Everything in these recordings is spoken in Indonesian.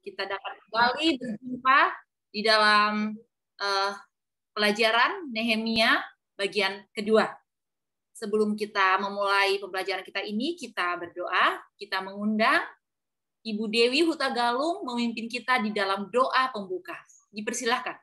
kita dapat kembali berjumpa di dalam pelajaran Nehemia bagian kedua. Sebelum kita memulai pembelajaran kita ini, kita berdoa, kita mengundang Ibu Dewi Hutagalung memimpin kita di dalam doa pembuka. Dipersilahkan.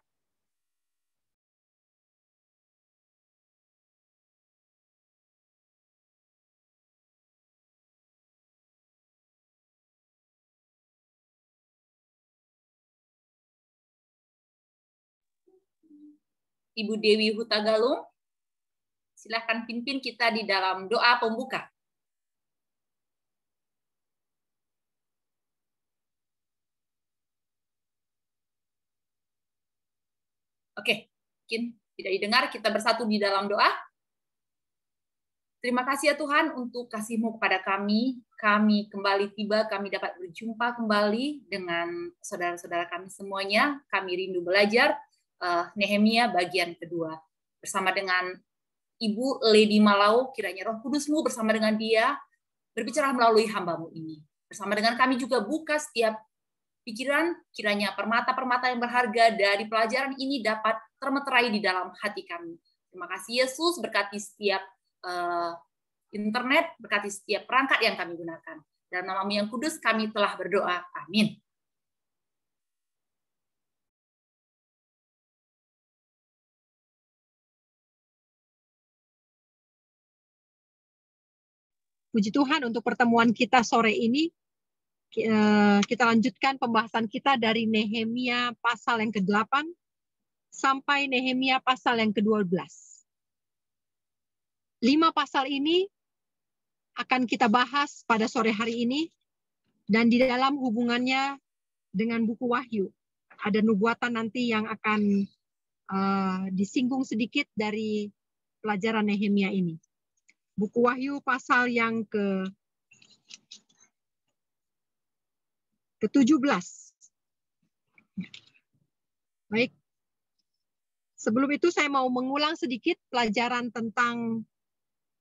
Ibu Dewi Hutagalung, silahkan pimpin kita di dalam doa pembuka. Oke, mungkin tidak didengar, kita bersatu di dalam doa. Terima kasih ya Tuhan untuk kasih-Mu kepada kami. Kami kembali tiba, kami dapat berjumpa kembali dengan saudara-saudara kami semuanya. Kami rindu belajar Nehemia bagian kedua. Bersama dengan Ibu Lady Malau, kiranya Roh Kudus-Mu bersama dengan dia berbicara melalui hamba-Mu ini. Bersama dengan kami juga buka setiap pikiran, kiranya permata-permata yang berharga dari pelajaran ini dapat termeterai di dalam hati kami. Terima kasih Yesus, berkati setiap internet, berkati setiap perangkat yang kami gunakan. Dalam nama-Mu yang kudus kami telah berdoa. Amin. Puji Tuhan untuk pertemuan kita sore ini. Kita lanjutkan pembahasan kita dari Nehemia pasal yang ke-8 sampai Nehemia pasal yang ke-12. 5 pasal ini akan kita bahas pada sore hari ini, dan di dalam hubungannya dengan buku Wahyu. Ada nubuatan nanti yang akan disinggung sedikit dari pelajaran Nehemia ini. Buku Wahyu pasal yang ke-17. Baik. Sebelum itu saya mau mengulang sedikit pelajaran tentang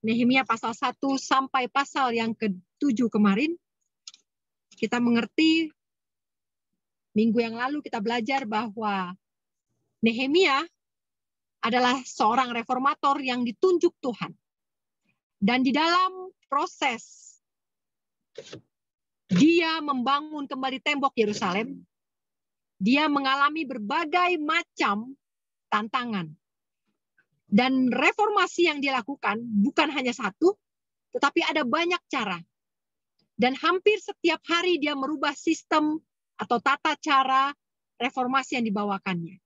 Nehemia pasal 1 sampai pasal yang ke-7 kemarin. Kita mengerti minggu yang lalu kita belajar bahwa Nehemia adalah seorang reformator yang ditunjuk Tuhan. Dan di dalam proses dia membangun kembali tembok Yerusalem, dia mengalami berbagai macam tantangan. Dan reformasi yang dia lakukan bukan hanya satu, tetapi ada banyak cara. Dan hampir setiap hari dia merubah sistem atau tata cara reformasi yang dibawakannya.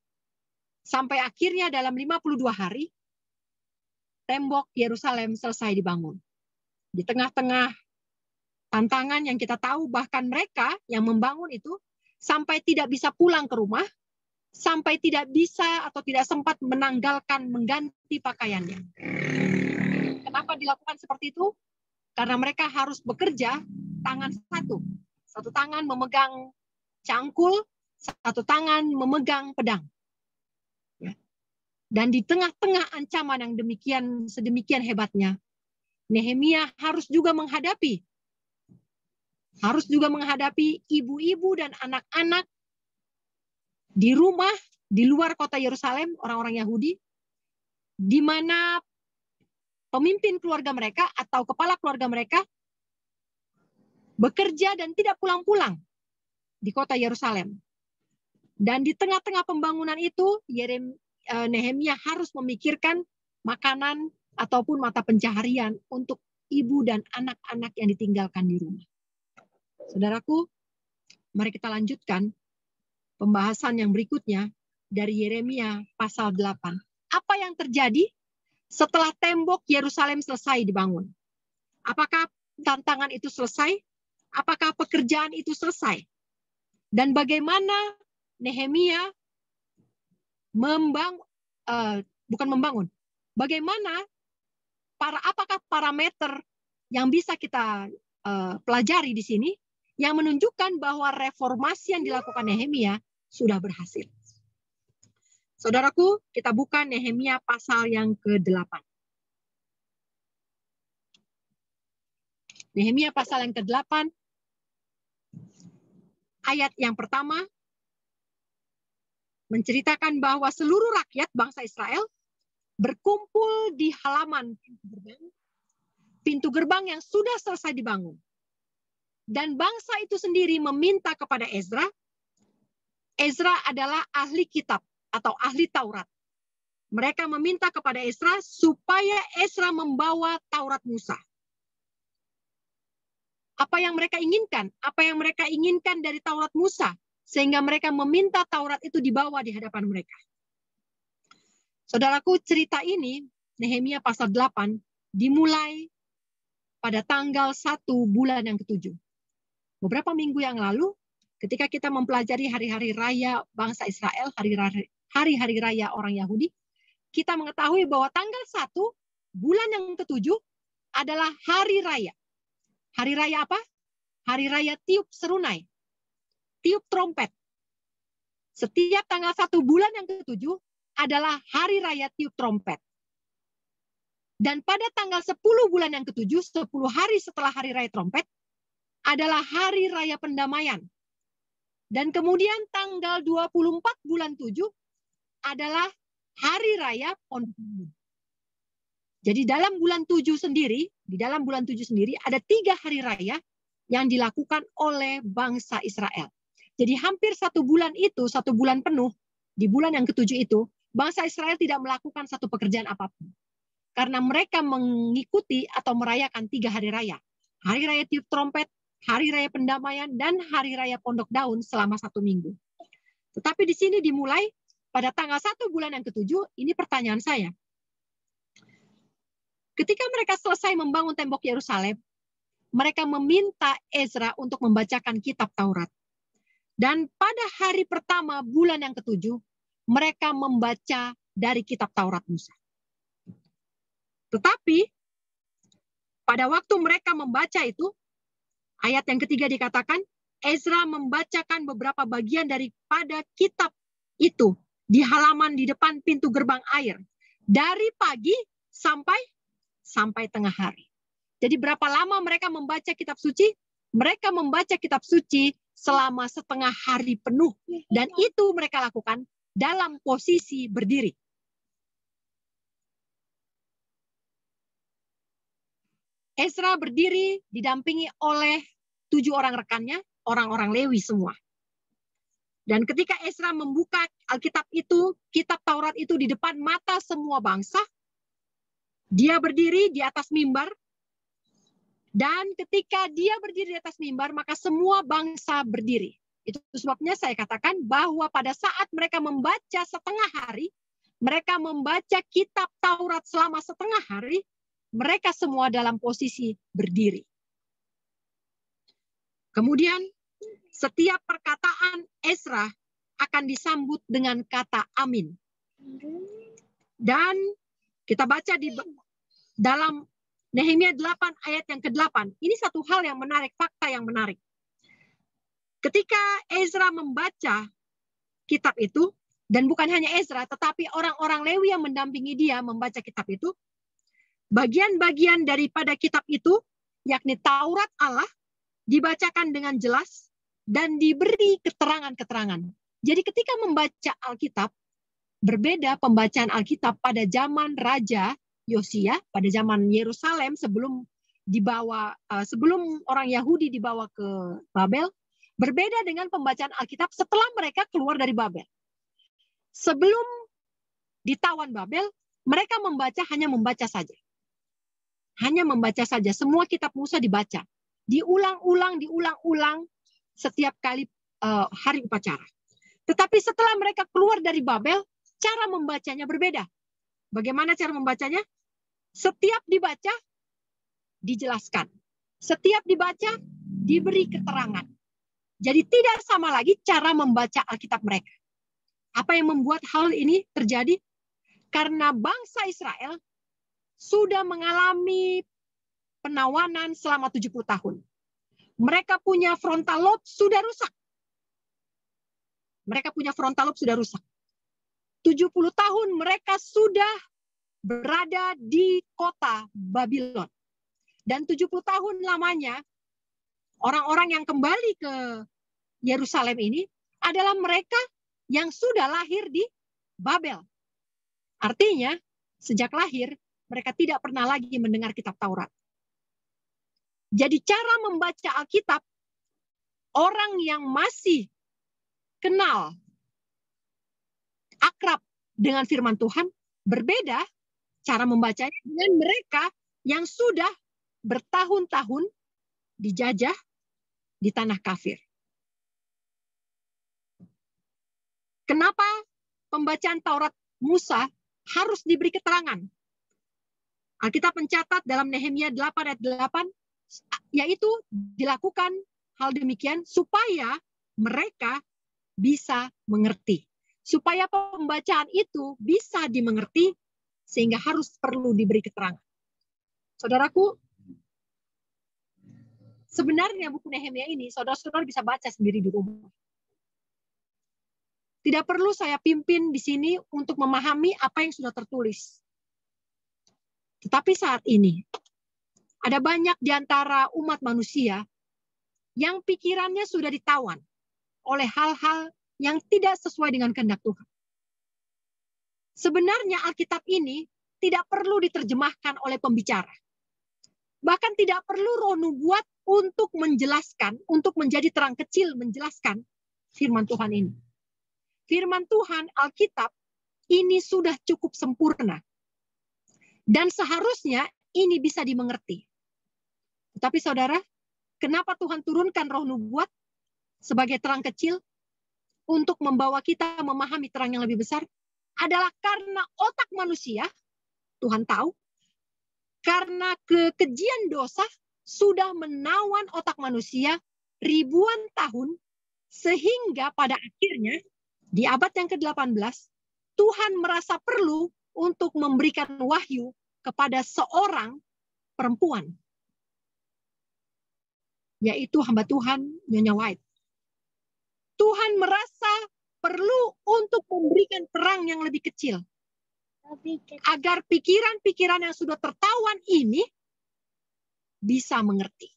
Sampai akhirnya dalam 52 hari, tembok Yerusalem selesai dibangun. Di tengah-tengah tantangan yang kita tahu, bahkan mereka yang membangun itu sampai tidak bisa pulang ke rumah, sampai tidak bisa atau tidak sempat mengganti pakaiannya. Kenapa dilakukan seperti itu? Karena mereka harus bekerja tangan satu. Satu tangan memegang cangkul, satu tangan memegang pedang. Dan di tengah-tengah ancaman yang sedemikian hebatnya, Nehemia harus juga menghadapi ibu-ibu dan anak-anak di rumah di luar kota Yerusalem, orang-orang Yahudi, di mana pemimpin keluarga mereka atau kepala keluarga mereka bekerja dan tidak pulang-pulang di kota Yerusalem. Dan di tengah-tengah pembangunan itu, Nehemia harus memikirkan makanan ataupun mata pencaharian untuk ibu dan anak-anak yang ditinggalkan di rumah. Saudaraku, mari kita lanjutkan pembahasan yang berikutnya dari Yeremia pasal 8. Apa yang terjadi setelah tembok Yerusalem selesai dibangun? Apakah tantangan itu selesai? Apakah pekerjaan itu selesai? Dan bagaimana Nehemia apakah parameter yang bisa kita pelajari di sini yang menunjukkan bahwa reformasi yang dilakukan Nehemia sudah berhasil. Saudaraku, kita buka Nehemia pasal yang ke-8. Nehemia pasal yang ke-8 ayat yang pertama menceritakan bahwa seluruh rakyat bangsa Israel berkumpul di halaman pintu gerbang yang sudah selesai dibangun. Dan bangsa itu sendiri meminta kepada Ezra. Ezra adalah ahli kitab atau ahli Taurat. Mereka meminta kepada Ezra supaya Ezra membawa Taurat Musa. Apa yang mereka inginkan? Apa yang mereka inginkan dari Taurat Musa? Sehingga mereka meminta Taurat itu dibawa di hadapan mereka. Saudaraku, cerita ini, Nehemia pasal 8, dimulai pada tanggal 1 bulan yang ke-7. Beberapa minggu yang lalu, ketika kita mempelajari hari-hari raya bangsa Israel, hari-hari raya orang Yahudi, kita mengetahui bahwa tanggal 1 bulan yang ke-7 adalah hari raya. Hari raya apa? Hari raya tiup serunai, tiup trompet. Setiap tanggal 1 bulan yang ke-7 adalah hari raya tiup trompet. Dan pada tanggal 10 bulan yang ke-7, 10 hari setelah hari raya trompet, adalah hari raya pendamaian. Dan kemudian tanggal 24 bulan 7 adalah hari raya Pondok Daun. Jadi dalam bulan 7 sendiri, di dalam bulan 7 sendiri ada 3 hari raya yang dilakukan oleh bangsa Israel. Jadi hampir 1 bulan itu, 1 bulan penuh, di bulan yang ke-7 itu, bangsa Israel tidak melakukan satu pekerjaan apapun. Karena mereka mengikuti atau merayakan 3 hari raya. Hari raya tiup trompet, hari raya pendamaian, dan hari raya Pondok Daun selama 1 minggu. Tetapi di sini dimulai pada tanggal 1 bulan yang ke-7, ini pertanyaan saya. Ketika mereka selesai membangun tembok Yerusalem, mereka meminta Ezra untuk membacakan kitab Taurat. Dan pada hari pertama bulan yang ke-7, mereka membaca dari kitab Taurat Musa. Tetapi pada waktu mereka membaca itu, ayat yang ketiga dikatakan, Ezra membacakan beberapa bagian daripada kitab itu di halaman di depan pintu gerbang air. Dari pagi sampai tengah hari. Jadi berapa lama mereka membaca kitab suci? Mereka membaca kitab suci selama setengah hari penuh. Dan itu mereka lakukan dalam posisi berdiri. Ezra berdiri didampingi oleh 7 orang rekannya, orang-orang Lewi semua. Dan ketika Ezra membuka Alkitab itu, kitab Taurat itu di depan mata semua bangsa, dia berdiri di atas mimbar, dan ketika dia berdiri di atas mimbar, maka semua bangsa berdiri. Itu sebabnya saya katakan bahwa pada saat mereka membaca setengah hari, mereka membaca kitab Taurat selama setengah hari, mereka semua dalam posisi berdiri. Kemudian setiap perkataan Ezra akan disambut dengan kata amin. Dan kita baca di dalam Nehemia 8 ayat yang ke-8. Ini satu hal yang menarik, fakta yang menarik. Ketika Ezra membaca kitab itu, dan bukan hanya Ezra, tetapi orang-orang Lewi yang mendampingi dia membaca kitab itu, bagian-bagian daripada kitab itu, yakni Taurat Allah, dibacakan dengan jelas dan diberi keterangan-keterangan. Jadi ketika membaca Alkitab, berbeda pembacaan Alkitab pada zaman Raja Yosia, pada zaman Yerusalem sebelum orang Yahudi dibawa ke Babel, berbeda dengan pembacaan Alkitab setelah mereka keluar dari Babel. Sebelum ditawan Babel, mereka hanya membaca saja. Hanya membaca saja, semua kitab Musa dibaca. Diulang-ulang setiap kali hari upacara. Tetapi setelah mereka keluar dari Babel, cara membacanya berbeda. Bagaimana cara membacanya? Setiap dibaca, dijelaskan. Setiap dibaca, diberi keterangan. Jadi tidak sama lagi cara membaca Alkitab mereka. Apa yang membuat hal ini terjadi? Karena bangsa Israel sudah mengalami penawanan selama 70 tahun. Mereka punya frontal lobe sudah rusak. 70 tahun mereka sudah berada di kota Babylon. Dan 70 tahun lamanya, orang-orang yang kembali ke Yerusalem ini adalah mereka yang sudah lahir di Babel. Artinya, sejak lahir, mereka tidak pernah lagi mendengar kitab Taurat. Jadi cara membaca Alkitab, orang yang masih kenal, akrab dengan firman Tuhan, berbeda cara membacanya dengan mereka yang sudah bertahun-tahun dijajah di tanah kafir. Kenapa pembacaan Taurat Musa harus diberi keterangan? Alkitab mencatat dalam Nehemia 8 ayat 8, yaitu dilakukan hal demikian supaya mereka bisa mengerti. Supaya pembacaan itu bisa dimengerti, sehingga harus perlu diberi keterangan. Saudaraku, sebenarnya buku Nehemia ini, saudara-saudara bisa baca sendiri di rumah. Tidak perlu saya pimpin di sini untuk memahami apa yang sudah tertulis. Tetapi saat ini, ada banyak di antara umat manusia yang pikirannya sudah ditawan oleh hal-hal yang tidak sesuai dengan kehendak Tuhan. Sebenarnya Alkitab ini tidak perlu diterjemahkan oleh pembicara. Bahkan tidak perlu roh nubuat untuk menjelaskan, untuk menjadi terang kecil menjelaskan firman Tuhan ini. Firman Tuhan, Alkitab, ini sudah cukup sempurna. Dan seharusnya ini bisa dimengerti. Tetapi saudara, kenapa Tuhan turunkan roh nubuat sebagai terang kecil untuk membawa kita memahami terang yang lebih besar? Adalah karena otak manusia, Tuhan tahu, karena kekejian dosa sudah menawan otak manusia ribuan tahun, sehingga pada akhirnya di abad yang ke-18, Tuhan merasa perlu untuk memberikan wahyu kepada seorang perempuan, yaitu hamba Tuhan Nyonya White. Tuhan merasa perlu untuk memberikan terang yang lebih kecil, agar pikiran-pikiran yang sudah tertawan ini bisa mengerti.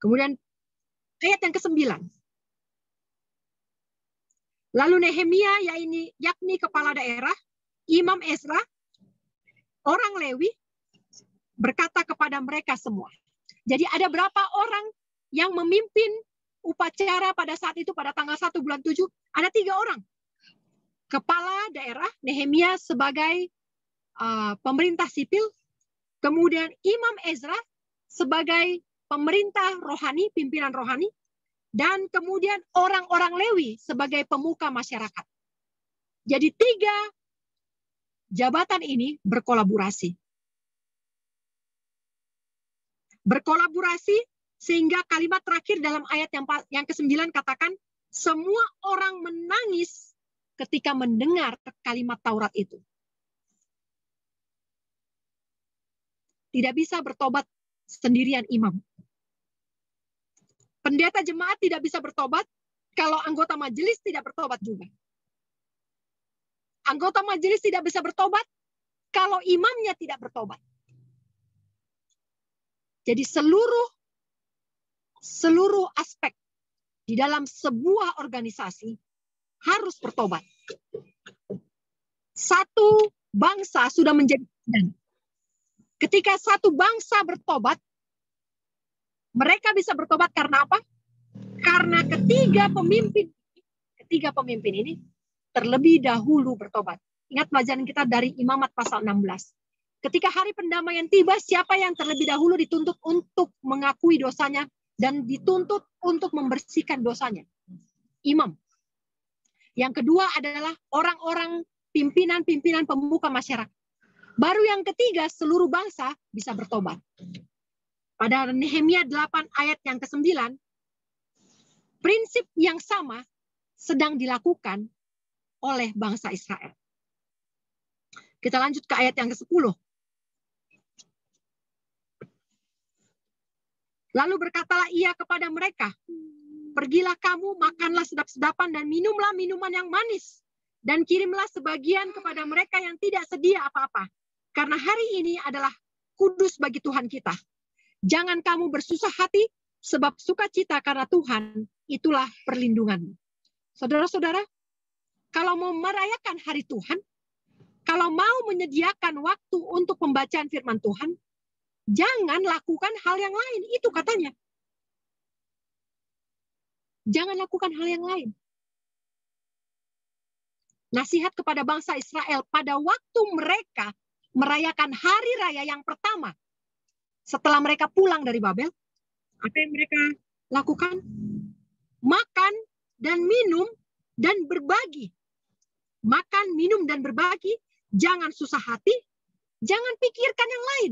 Kemudian ayat yang ke-9. Lalu Nehemia, yakni kepala daerah, Imam Ezra, orang Lewi, berkata kepada mereka semua. Jadi ada berapa orang yang memimpin upacara pada saat itu, pada tanggal 1 bulan 7? Ada 3 orang. Kepala daerah, Nehemia sebagai pemerintah sipil, kemudian Imam Ezra sebagai pemerintah rohani, pimpinan rohani, dan kemudian orang-orang Lewi sebagai pemuka masyarakat. Jadi 3 jabatan ini berkolaborasi. Berkolaborasi sehingga kalimat terakhir dalam ayat yang ke-9 katakan, semua orang menangis ketika mendengar kalimat Taurat itu. Tidak bisa bertobat sendirian imam. Pendeta jemaat tidak bisa bertobat kalau anggota majelis tidak bertobat juga. Anggota majelis tidak bisa bertobat kalau imamnya tidak bertobat. Jadi seluruh aspek di dalam sebuah organisasi harus bertobat. Satu bangsa sudah menjadi dan ketika satu bangsa bertobat, mereka bisa bertobat karena apa? Karena ketiga pemimpin ini terlebih dahulu bertobat. Ingat pelajaran kita dari Imamat pasal 16. Ketika hari pendamaian tiba, siapa yang terlebih dahulu dituntut untuk mengakui dosanya dan dituntut untuk membersihkan dosanya? Imam. Yang kedua adalah orang-orang pimpinan pemuka masyarakat. Baru yang ketiga, seluruh bangsa bisa bertobat. Pada Nehemia 8 ayat yang ke-9, prinsip yang sama sedang dilakukan oleh bangsa Israel. Kita lanjut ke ayat yang ke-10. Lalu berkatalah ia kepada mereka, pergilah kamu, makanlah sedap-sedapan dan minumlah minuman yang manis. Dan kirimlah sebagian kepada mereka yang tidak sedia apa-apa. Karena hari ini adalah kudus bagi Tuhan kita. Jangan kamu bersusah hati Sebab sukacita karena Tuhan itulah perlindunganmu. Saudara-saudara, kalau mau merayakan hari Tuhan, kalau mau menyediakan waktu untuk pembacaan firman Tuhan, jangan lakukan hal yang lain. Itu katanya. Jangan lakukan hal yang lain. Nasihat kepada bangsa Israel pada waktu mereka merayakan hari raya yang pertama setelah mereka pulang dari Babel, apa yang mereka lakukan? Makan dan minum dan berbagi. Makan, minum, dan berbagi. Jangan susah hati. Jangan pikirkan yang lain.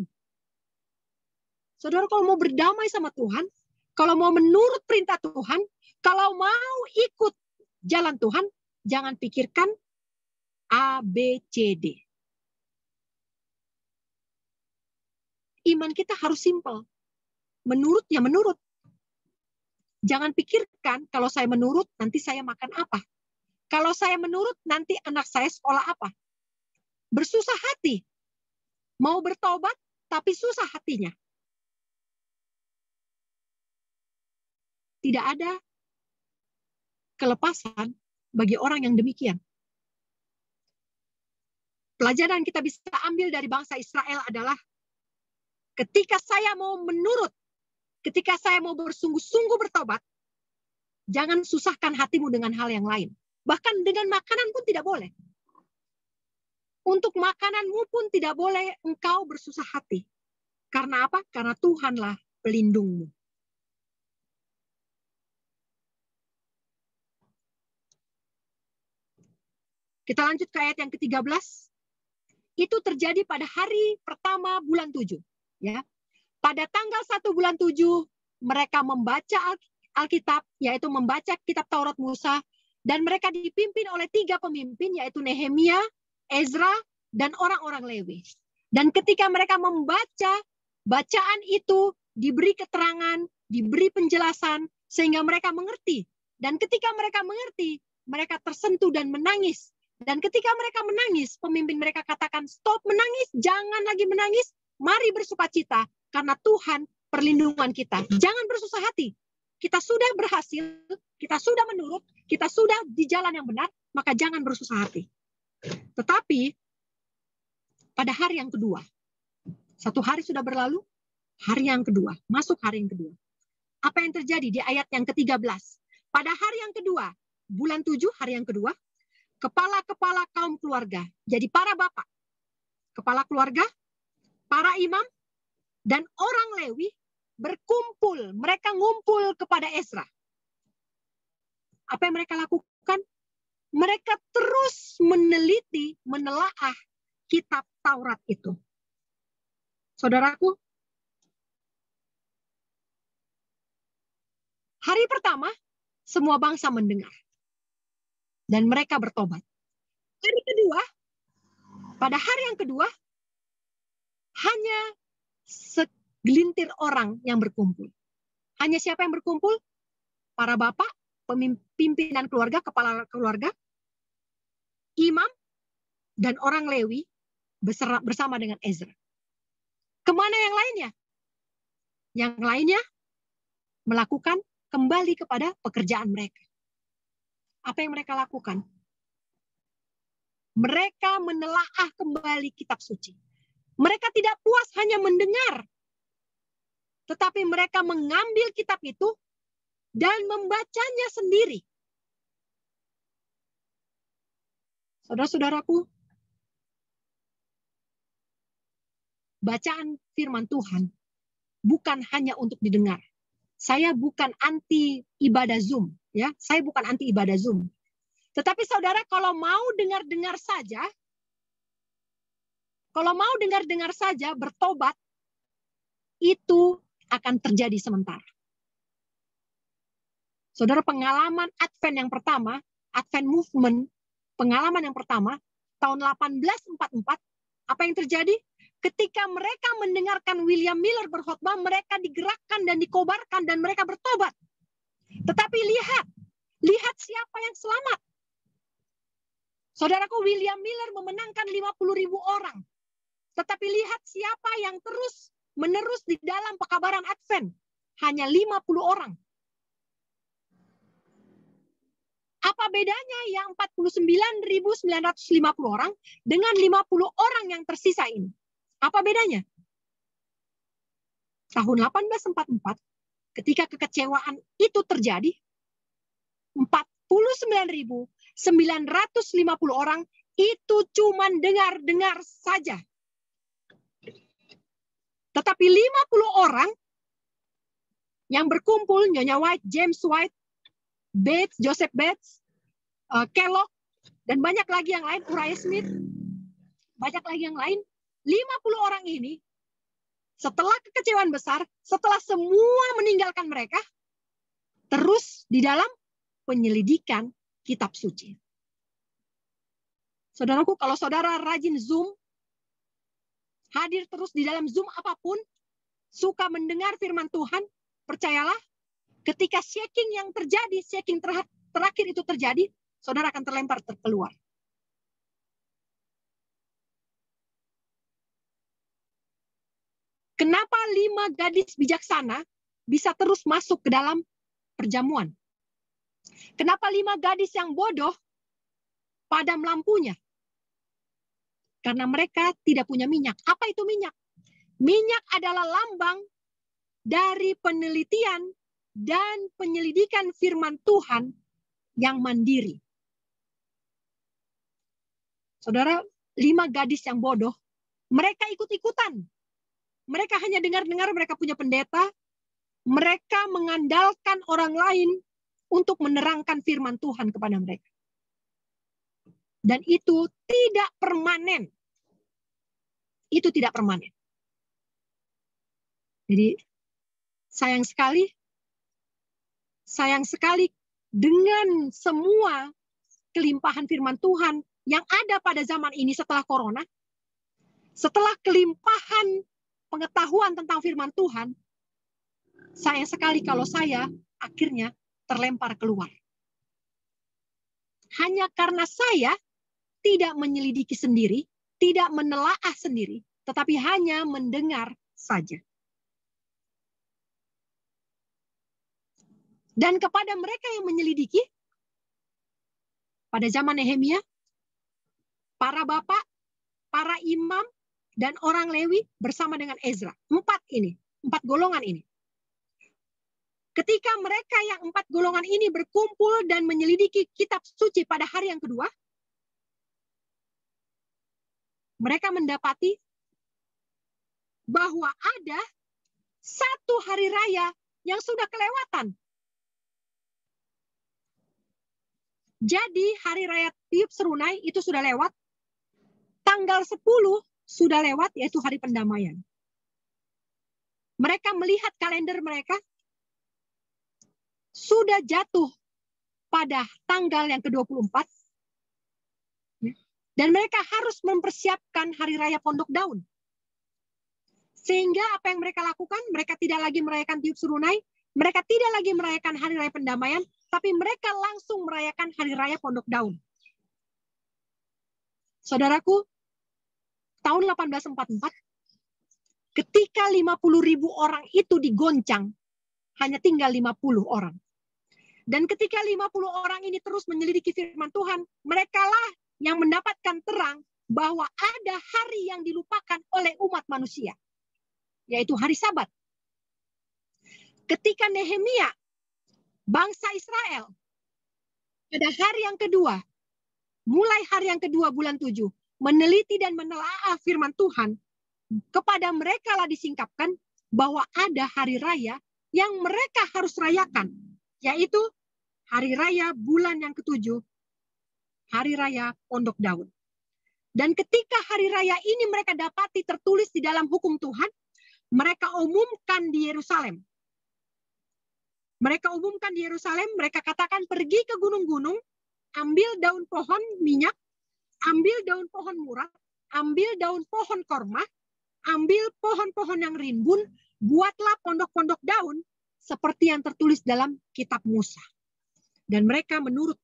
Saudara, kalau mau berdamai sama Tuhan, kalau mau menurut perintah Tuhan, kalau mau ikut jalan Tuhan, jangan pikirkan A, B, C, D. Iman kita harus simpel. Menurut ya menurut. Jangan pikirkan kalau saya menurut nanti saya makan apa. Kalau saya menurut nanti anak saya sekolah apa. Bersusah hati. Mau bertobat tapi susah hatinya. Tidak ada kelepasan bagi orang yang demikian. Pelajaran kita bisa ambil dari bangsa Israel adalah ketika saya mau menurut, ketika saya mau bersungguh-sungguh bertobat, jangan susahkan hatimu dengan hal yang lain. Bahkan dengan makanan pun tidak boleh. Untuk makananmu pun tidak boleh engkau bersusah hati. Karena apa? Karena Tuhanlah pelindungmu. Kita lanjut ke ayat yang ke-13. Itu terjadi pada hari pertama bulan 7. Ya. Pada tanggal 1 bulan 7, mereka membaca Alkitab, yaitu membaca kitab Taurat Musa, dan mereka dipimpin oleh 3 pemimpin, yaitu Nehemia, Ezra, dan orang-orang Lewi. Dan ketika mereka membaca, bacaan itu diberi keterangan, diberi penjelasan, sehingga mereka mengerti. Dan ketika mereka mengerti, mereka tersentuh dan menangis. Dan ketika mereka menangis, pemimpin mereka katakan, stop menangis, jangan lagi menangis, mari bersukacita, karena Tuhan perlindungan kita. Jangan bersusah hati. Kita sudah berhasil, kita sudah menurut, kita sudah di jalan yang benar, maka jangan bersusah hati. Tetapi, pada hari yang kedua, 1 hari sudah berlalu, hari yang kedua, masuk hari yang kedua. Apa yang terjadi di ayat yang ke-13? Pada hari yang kedua, bulan 7, hari yang kedua, kepala-kepala kaum keluarga, jadi para bapak, kepala keluarga, para imam, dan orang Lewi berkumpul. Mereka ngumpul kepada Ezra. Apa yang mereka lakukan? Mereka terus meneliti, menelaah kitab Taurat itu. Saudaraku, hari pertama, semua bangsa mendengar. Dan mereka bertobat. Hari kedua, pada hari yang kedua, hanya segelintir orang yang berkumpul. Hanya siapa yang berkumpul? Para bapak, pimpinan keluarga, kepala keluarga, imam, dan orang Lewi bersama dengan Ezra. Kemana yang lainnya? Yang lainnya melakukan kembali kepada pekerjaan mereka. Apa yang mereka lakukan? Mereka menelaah kembali kitab suci. Mereka tidak puas hanya mendengar, tetapi mereka mengambil kitab itu dan membacanya sendiri. Saudara-saudaraku, bacaan firman Tuhan bukan hanya untuk didengar. Saya bukan anti ibadah Zoom, ya. Saya bukan anti ibadah Zoom. Tetapi saudara, kalau mau dengar-dengar saja, bertobat, itu akan terjadi sementara. Saudara, pengalaman Advent yang pertama, Advent Movement, pengalaman yang pertama, tahun 1844, apa yang terjadi? Ketika mereka mendengarkan William Miller berkhotbah, mereka digerakkan dan dikobarkan dan mereka bertobat. Tetapi lihat siapa yang selamat. Saudaraku, William Miller memenangkan 50.000 orang. Tetapi lihat siapa yang terus-menerus di dalam pekabaran Advent. hanya 50 orang. Apa bedanya yang 49.950 orang dengan 50 orang yang tersisa ini? Apa bedanya? Tahun 1844, ketika kekecewaan itu terjadi, 49.950 orang itu cuma dengar-dengar saja. Tetapi 50 orang yang berkumpul, Nyonya White, James White, Bates, Joseph Bates, Kellogg, dan banyak lagi yang lain, Uriah Smith, banyak lagi yang lain, 50 orang ini, setelah kekecewaan besar, setelah semua meninggalkan mereka, terus di dalam penyelidikan kitab suci. Saudaraku, kalau saudara rajin Zoom, hadir terus di dalam Zoom apapun, suka mendengar firman Tuhan, percayalah, ketika shaking yang terjadi, shaking terakhir itu terjadi, saudara akan terlempar terkeluar. Kenapa 5 gadis bijaksana bisa terus masuk ke dalam perjamuan? Kenapa 5 gadis yang bodoh padam lampunya? Karena mereka tidak punya minyak. Apa itu minyak? Minyak adalah lambang dari penelitian dan penyelidikan firman Tuhan yang mandiri. Saudara, 5 gadis yang bodoh, mereka ikut-ikutan. Mereka hanya dengar-dengar, mereka punya pendeta. Mereka mengandalkan orang lain untuk menerangkan firman Tuhan kepada mereka. Dan itu tidak permanen. Itu tidak permanen. Jadi sayang sekali dengan semua kelimpahan firman Tuhan yang ada pada zaman ini setelah corona, setelah kelimpahan pengetahuan tentang firman Tuhan, sayang sekali kalau saya akhirnya terlempar keluar. Hanya karena saya tidak menyelidiki sendiri, tidak menelaah sendiri, tetapi hanya mendengar saja. Dan kepada mereka yang menyelidiki, pada zaman Nehemia, para bapak, para imam, dan orang Lewi bersama dengan Ezra. 4 golongan ini. Ketika mereka yang 4 golongan ini berkumpul dan menyelidiki kitab suci pada hari yang kedua, mereka mendapati bahwa ada 1 hari raya yang sudah kelewatan. Jadi hari raya tiup serunai itu sudah lewat. Tanggal 10 sudah lewat, yaitu hari pendamaian. Mereka melihat kalender mereka sudah jatuh pada tanggal yang ke-24. Dan mereka harus mempersiapkan hari raya Pondok Daun. Sehingga apa yang mereka lakukan, mereka tidak lagi merayakan tiup serunai, mereka tidak lagi merayakan hari raya pendamaian, tapi mereka langsung merayakan hari raya Pondok Daun. Saudaraku, tahun 1844, ketika 50.000 orang itu digoncang, hanya tinggal 50 orang. Dan ketika 50 orang ini terus menyelidiki firman Tuhan, merekalah yang mendapatkan terang bahwa ada hari yang dilupakan oleh umat manusia, yaitu hari Sabat. Ketika Nehemia, bangsa Israel, pada hari yang kedua, mulai hari yang kedua bulan 7, meneliti dan menelaah firman Tuhan, kepada mereka lah disingkapkan bahwa ada hari raya yang mereka harus rayakan, yaitu hari raya bulan yang ke-7, hari raya Pondok Daun. Dan ketika hari raya ini mereka dapati tertulis di dalam hukum Tuhan, mereka umumkan di Yerusalem. Mereka umumkan di Yerusalem, mereka katakan pergi ke gunung-gunung, ambil daun pohon minyak, ambil daun pohon murah, ambil daun pohon korma, ambil pohon-pohon yang rimbun, buatlah pondok-pondok daun seperti yang tertulis dalam kitab Musa. Dan mereka menurut.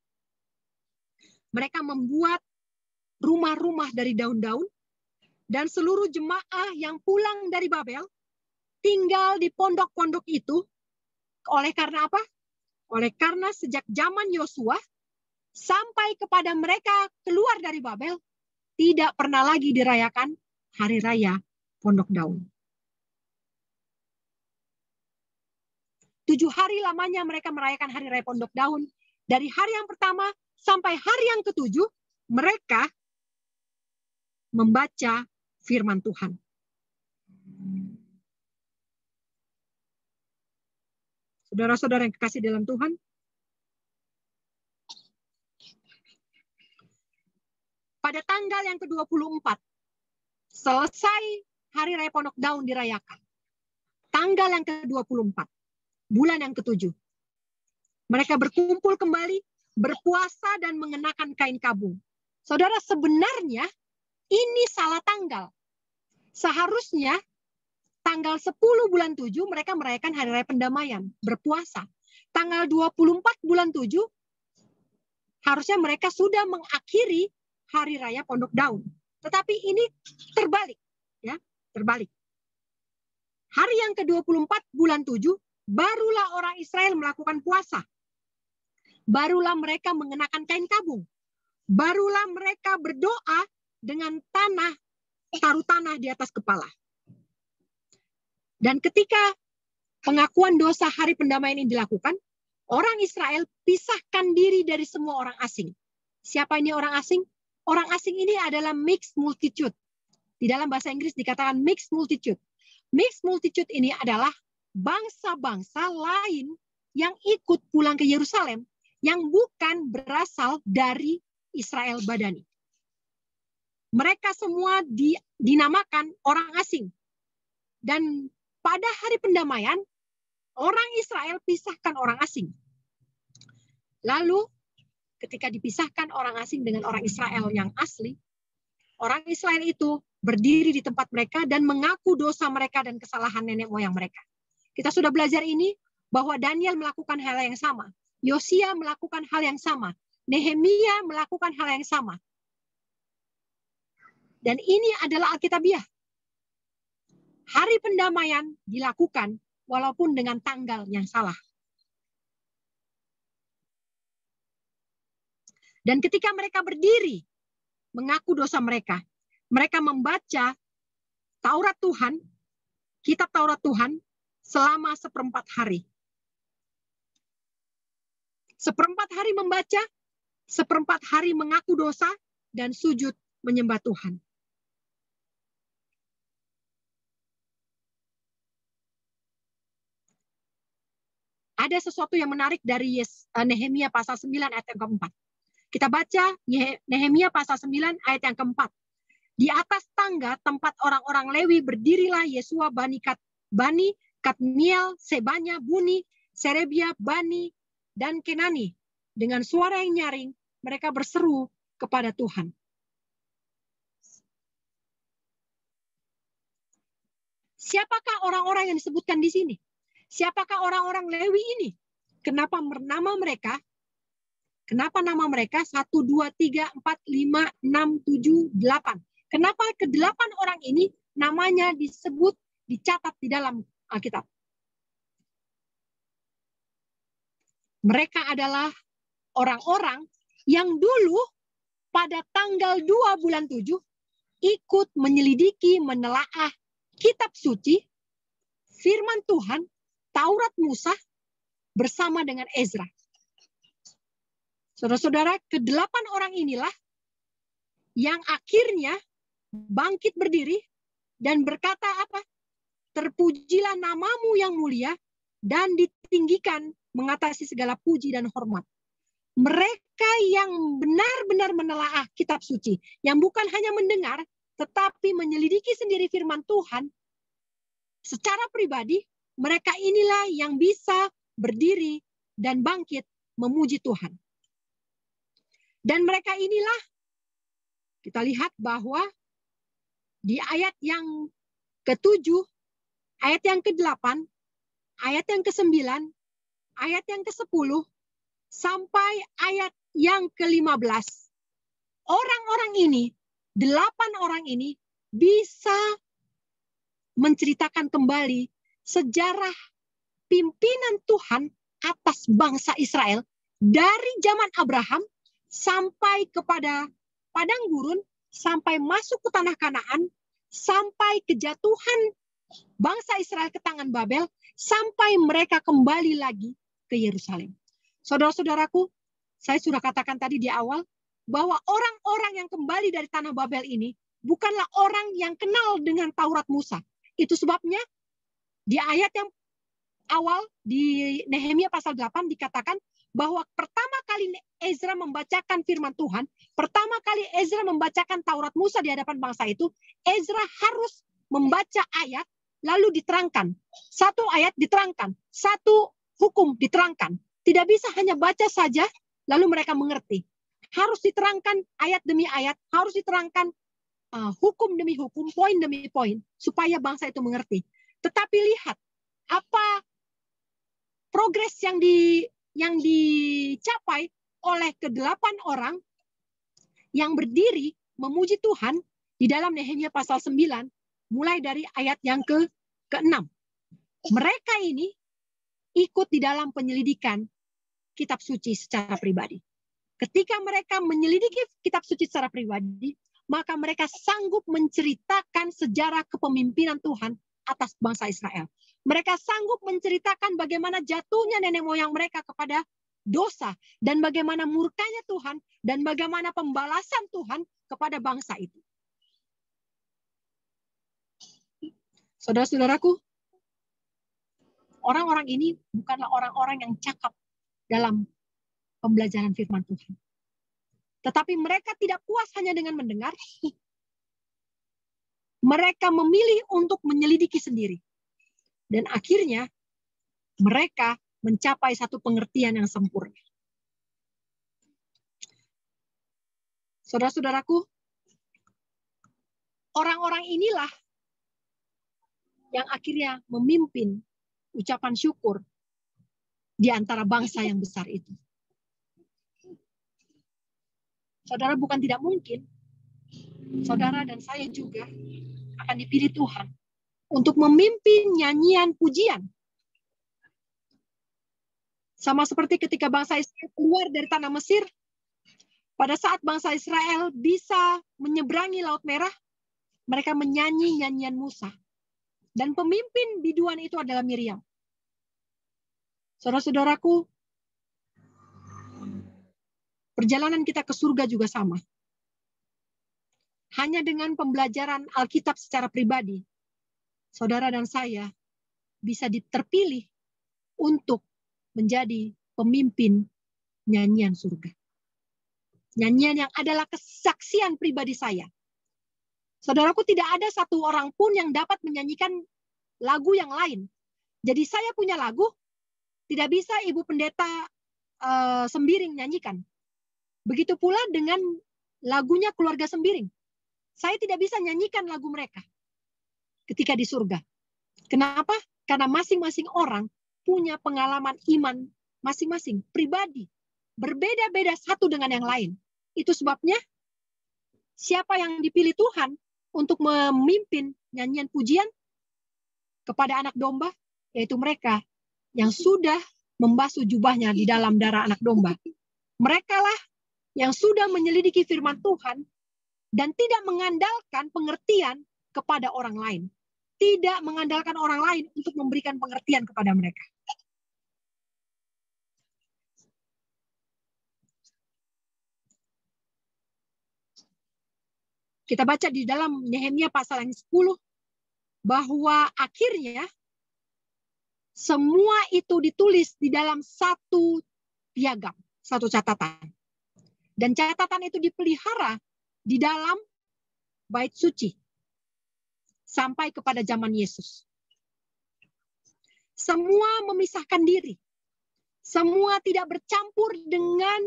Mereka membuat rumah-rumah dari daun-daun, dan seluruh jemaah yang pulang dari Babel tinggal di pondok-pondok itu Oleh karena apa? Oleh karena sejak zaman Yosua sampai kepada mereka keluar dari Babel, tidak pernah lagi dirayakan hari raya Pondok Daun. 7 hari lamanya mereka merayakan hari raya Pondok Daun. Dari hari yang pertama sampai hari yang ke-7, mereka membaca firman Tuhan. Saudara-saudara yang kekasih dalam Tuhan, pada tanggal yang ke-24, selesai hari raya Pondok Daun dirayakan. Tanggal yang ke-24, bulan yang ke-7. Mereka berkumpul kembali, berpuasa dan mengenakan kain kabung. Saudara, sebenarnya ini salah tanggal. Seharusnya tanggal 10 bulan 7 mereka merayakan hari raya pendamaian, berpuasa. Tanggal 24 bulan 7 harusnya mereka sudah mengakhiri hari raya Pondok Daun. Tetapi ini terbalik, ya, terbalik. Hari yang ke-24 bulan 7 barulah orang Israel melakukan puasa. Barulah mereka mengenakan kain kabung. Barulah mereka berdoa dengan taruh tanah di atas kepala. Dan ketika pengakuan dosa hari pendamaian ini dilakukan, orang Israel pisahkan diri dari semua orang asing. Siapa ini orang asing? Orang asing ini adalah mixed multitude. Di dalam bahasa Inggris dikatakan mixed multitude. Mixed multitude ini adalah bangsa-bangsa lain yang ikut pulang ke Yerusalem yang bukan berasal dari Israel badani. Mereka semua dinamakan orang asing. Dan pada hari pendamaian, orang Israel pisahkan orang asing. Lalu ketika dipisahkan orang asing dengan orang Israel yang asli, orang Israel itu berdiri di tempat mereka dan mengaku dosa mereka dan kesalahan nenek moyang mereka. Kita sudah belajar ini bahwa Daniel melakukan hal yang sama. Yosia melakukan hal yang sama. Nehemia melakukan hal yang sama. Dan ini adalah Alkitabiah. Hari pendamaian dilakukan walaupun dengan tanggal yang salah. Dan ketika mereka berdiri mengaku dosa mereka, mereka membaca Taurat Tuhan, kitab Taurat Tuhan selama 1/4 hari. 1/4 hari membaca, 1/4 hari mengaku dosa, dan sujud menyembah Tuhan. Ada sesuatu yang menarik dari Nehemia pasal 9 ayat yang keempat. Kita baca Nehemia pasal 9 ayat yang keempat. Di atas tangga tempat orang-orang Lewi berdirilah Yesua Bani Kadmiel, Sebanya, Buni, Serebia, Bani, dan Kenani. Dengan suara yang nyaring, mereka berseru kepada Tuhan. Siapakah orang-orang yang disebutkan di sini? Siapakah orang-orang Lewi ini? Kenapa nama mereka? Kenapa nama mereka 1, 2, 3, 4, 5, 6, 7, 8? Kenapa ke-8 orang ini namanya disebut, dicatat di dalam Alkitab? Mereka adalah orang-orang yang dulu pada tanggal 2 bulan 7 ikut menyelidiki, menelaah kitab suci, firman Tuhan, Taurat Musa bersama dengan Ezra. Saudara-saudara, ke-8 orang inilah yang akhirnya bangkit berdiri dan berkata apa? Terpujilah namamu yang mulia dan ditinggikan mengatasi segala puji dan hormat. Mereka yang benar-benar menelaah kitab suci, yang bukan hanya mendengar, tetapi menyelidiki sendiri firman Tuhan, secara pribadi, mereka inilah yang bisa berdiri dan bangkit memuji Tuhan. Dan mereka inilah, kita lihat bahwa di ayat yang ke-7, ayat yang ke-8, ayat yang ke-9, ayat yang ke-10, sampai ayat yang ke-15. Orang-orang ini, 8 orang ini bisa menceritakan kembali sejarah pimpinan Tuhan atas bangsa Israel dari zaman Abraham sampai kepada padang gurun, sampai masuk ke tanah Kanaan, sampai kejatuhan bangsa Israel ke tangan Babel, sampai mereka kembali lagi ke Yerusalem. Saudara-saudaraku, saya sudah katakan tadi di awal, bahwa orang-orang yang kembali dari tanah Babel ini bukanlah orang yang kenal dengan Taurat Musa. Itu sebabnya di ayat yang awal di Nehemia pasal 8 dikatakan bahwa pertama kali Ezra membacakan firman Tuhan, pertama kali Ezra membacakan Taurat Musa di hadapan bangsa itu, Ezra harus membaca ayat lalu diterangkan. Satu ayat diterangkan, satu hukum diterangkan. Tidak bisa hanya baca saja lalu mereka mengerti. Harus diterangkan ayat demi ayat, harus diterangkan hukum demi hukum, poin demi poin, supaya bangsa itu mengerti. Tetapi lihat apa progres yang dicapai oleh ke-8 orang yang berdiri memuji Tuhan di dalam Nehemia pasal 9, mulai dari ayat yang ke-6. Mereka ini ikut di dalam penyelidikan kitab suci secara pribadi. Ketika mereka menyelidiki kitab suci secara pribadi, maka mereka sanggup menceritakan sejarah kepemimpinan Tuhan atas bangsa Israel. Mereka sanggup menceritakan bagaimana jatuhnya nenek moyang mereka kepada dosa, dan bagaimana murkanya Tuhan, dan bagaimana pembalasan Tuhan kepada bangsa itu. Saudara-saudaraku, orang-orang ini bukanlah orang-orang yang cakap dalam pembelajaran firman Tuhan. Tetapi mereka tidak puas hanya dengan mendengar. Mereka memilih untuk menyelidiki sendiri. Dan akhirnya mereka mencapai satu pengertian yang sempurna. Saudara-saudaraku, orang-orang inilah yang akhirnya memimpin ucapan syukur di antara bangsa yang besar itu. Saudara, bukan tidak mungkin saudara dan saya juga akan dipilih Tuhan untuk memimpin nyanyian pujian. Sama seperti ketika bangsa Israel keluar dari tanah Mesir, pada saat bangsa Israel bisa menyeberangi Laut Merah, mereka menyanyi nyanyian Musa. Dan pemimpin biduan itu adalah Miriam. Saudara-saudaraku, perjalanan kita ke surga juga sama. Hanya dengan pembelajaran Alkitab secara pribadi, saudara dan saya bisa terpilih untuk menjadi pemimpin nyanyian surga. Nyanyian yang adalah kesaksian pribadi saya. Saudaraku, tidak ada satu orang pun yang dapat menyanyikan lagu yang lain. Jadi saya punya lagu, tidak bisa Ibu Pendeta Sembiring nyanyikan. Begitu pula dengan lagunya keluarga Sembiring. Saya tidak bisa nyanyikan lagu mereka ketika di surga. Kenapa? Karena masing-masing orang punya pengalaman iman masing-masing, pribadi. Berbeda-beda satu dengan yang lain. Itu sebabnya siapa yang dipilih Tuhan untuk memimpin nyanyian pujian kepada anak domba, yaitu mereka yang sudah membasuh jubahnya di dalam darah anak domba. Merekalah yang sudah menyelidiki firman Tuhan dan tidak mengandalkan pengertian kepada orang lain. Tidak mengandalkan orang lain untuk memberikan pengertian kepada mereka. Kita baca di dalam Nehemia pasal yang 10 bahwa akhirnya semua itu ditulis di dalam satu piagam, satu catatan. Dan catatan itu dipelihara di dalam bait suci sampai kepada zaman Yesus. Semua memisahkan diri. Semua tidak bercampur dengan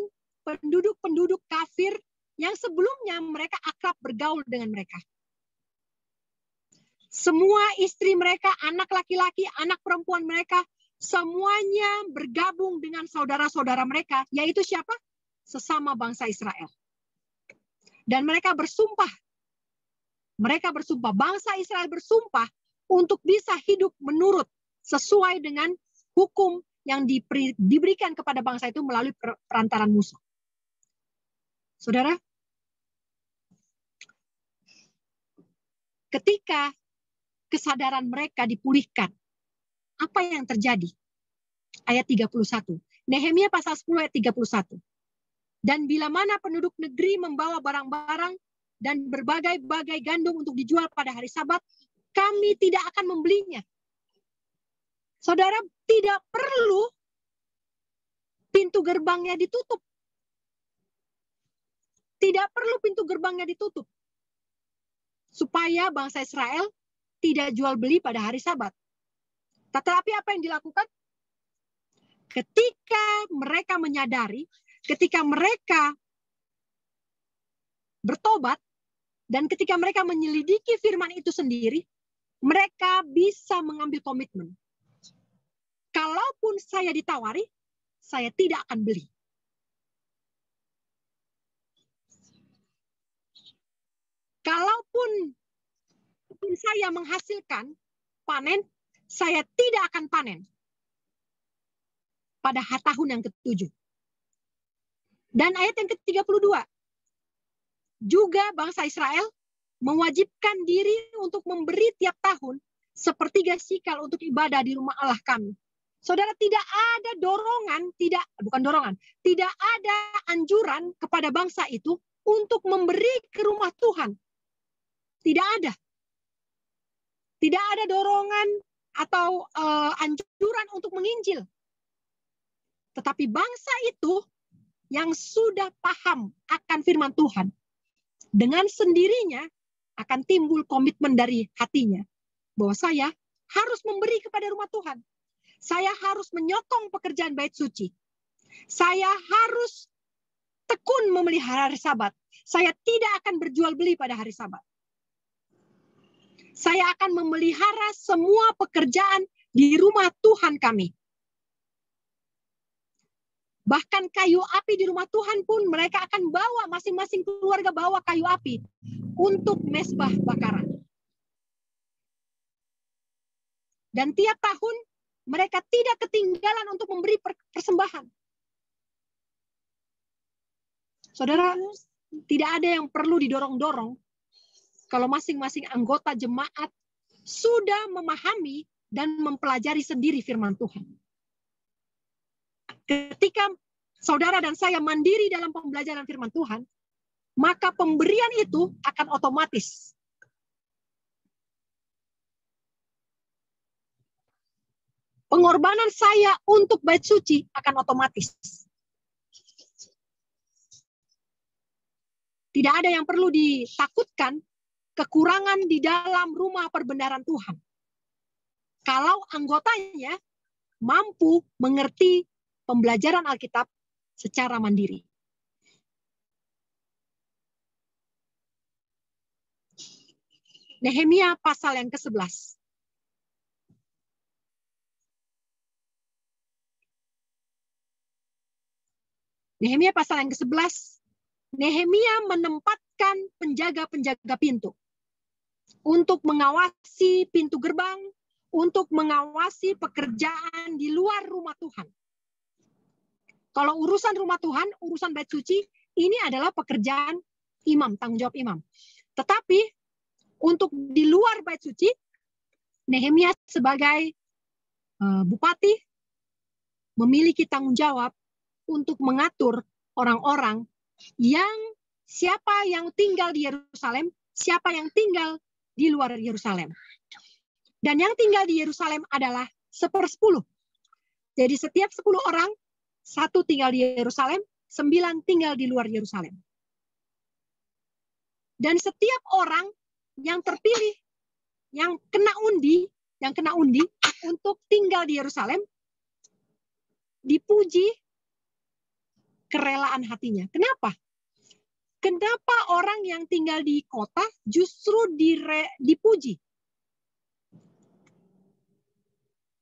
penduduk-penduduk kafir yang sebelumnya mereka akrab bergaul dengan mereka. Semua istri mereka, anak laki-laki, anak perempuan mereka, semuanya bergabung dengan saudara-saudara mereka, yaitu siapa? Sesama bangsa Israel. Dan mereka bersumpah, bangsa Israel bersumpah untuk bisa hidup menurut sesuai dengan hukum yang diberikan kepada bangsa itu melalui perantaran Musa. Saudara, ketika kesadaran mereka dipulihkan, apa yang terjadi? Ayat 31. Nehemia pasal 10 ayat 31. Dan bila mana penduduk negeri membawa barang-barang dan berbagai-bagai gandum untuk dijual pada hari Sabat, kami tidak akan membelinya. Saudara, tidak perlu pintu gerbangnya ditutup. Tidak perlu pintu gerbangnya ditutup. Supaya bangsa Israel tidak jual beli pada hari Sabat. Tetapi apa yang dilakukan? Ketika mereka menyadari, ketika mereka bertobat, dan ketika mereka menyelidiki firman itu sendiri, mereka bisa mengambil komitmen. Kalaupun saya ditawari, saya tidak akan beli. Kalaupun saya menghasilkan panen, saya tidak akan panen pada tahun yang ke-7. Dan ayat yang ke-32, juga bangsa Israel mewajibkan diri untuk memberi tiap tahun 1/3 sikal untuk ibadah di rumah Allah kami. Saudara, tidak ada tidak ada anjuran kepada bangsa itu untuk memberi ke rumah Tuhan. Tidak ada. Tidak ada dorongan atau anjuran untuk menginjil. Tetapi bangsa itu yang sudah paham akan firman Tuhan, dengan sendirinya akan timbul komitmen dari hatinya bahwa saya harus memberi kepada rumah Tuhan. Saya harus menyokong pekerjaan bait suci. Saya harus tekun memelihara hari Sabat. Saya tidak akan berjual beli pada hari Sabat. Saya akan memelihara semua pekerjaan di rumah Tuhan kami. Bahkan kayu api di rumah Tuhan pun mereka akan bawa, masing-masing keluarga bawa kayu api untuk mezbah bakaran. Dan tiap tahun mereka tidak ketinggalan untuk memberi persembahan. Saudara, tidak ada yang perlu didorong-dorong kalau masing-masing anggota jemaat sudah memahami dan mempelajari sendiri firman Tuhan. Ketika saudara dan saya mandiri dalam pembelajaran firman Tuhan, maka pemberian itu akan otomatis. Pengorbanan saya untuk bait suci akan otomatis. Tidak ada yang perlu ditakutkan kekurangan di dalam rumah perbendaharaan Tuhan. Kalau anggotanya mampu mengerti pembelajaran Alkitab secara mandiri. Nehemia pasal yang ke-11. Nehemia pasal yang ke-11, Nehemia menempatkan penjaga-penjaga pintu untuk mengawasi pintu gerbang, untuk mengawasi pekerjaan di luar rumah Tuhan. Kalau urusan rumah Tuhan, urusan bait suci, ini adalah pekerjaan imam, tanggung jawab imam. Tetapi untuk di luar bait suci, Nehemia sebagai bupati memiliki tanggung jawab untuk mengatur orang-orang siapa yang tinggal di Yerusalem, siapa yang tinggal di luar Yerusalem. Dan yang tinggal di Yerusalem adalah 1/10. Jadi setiap 10 orang, 1 tinggal di Yerusalem, 9 tinggal di luar Yerusalem. Dan setiap orang yang terpilih, yang kena undi untuk tinggal di Yerusalem, dipuji kerelaan hatinya. Kenapa? Kenapa orang yang tinggal di kota justru dipuji?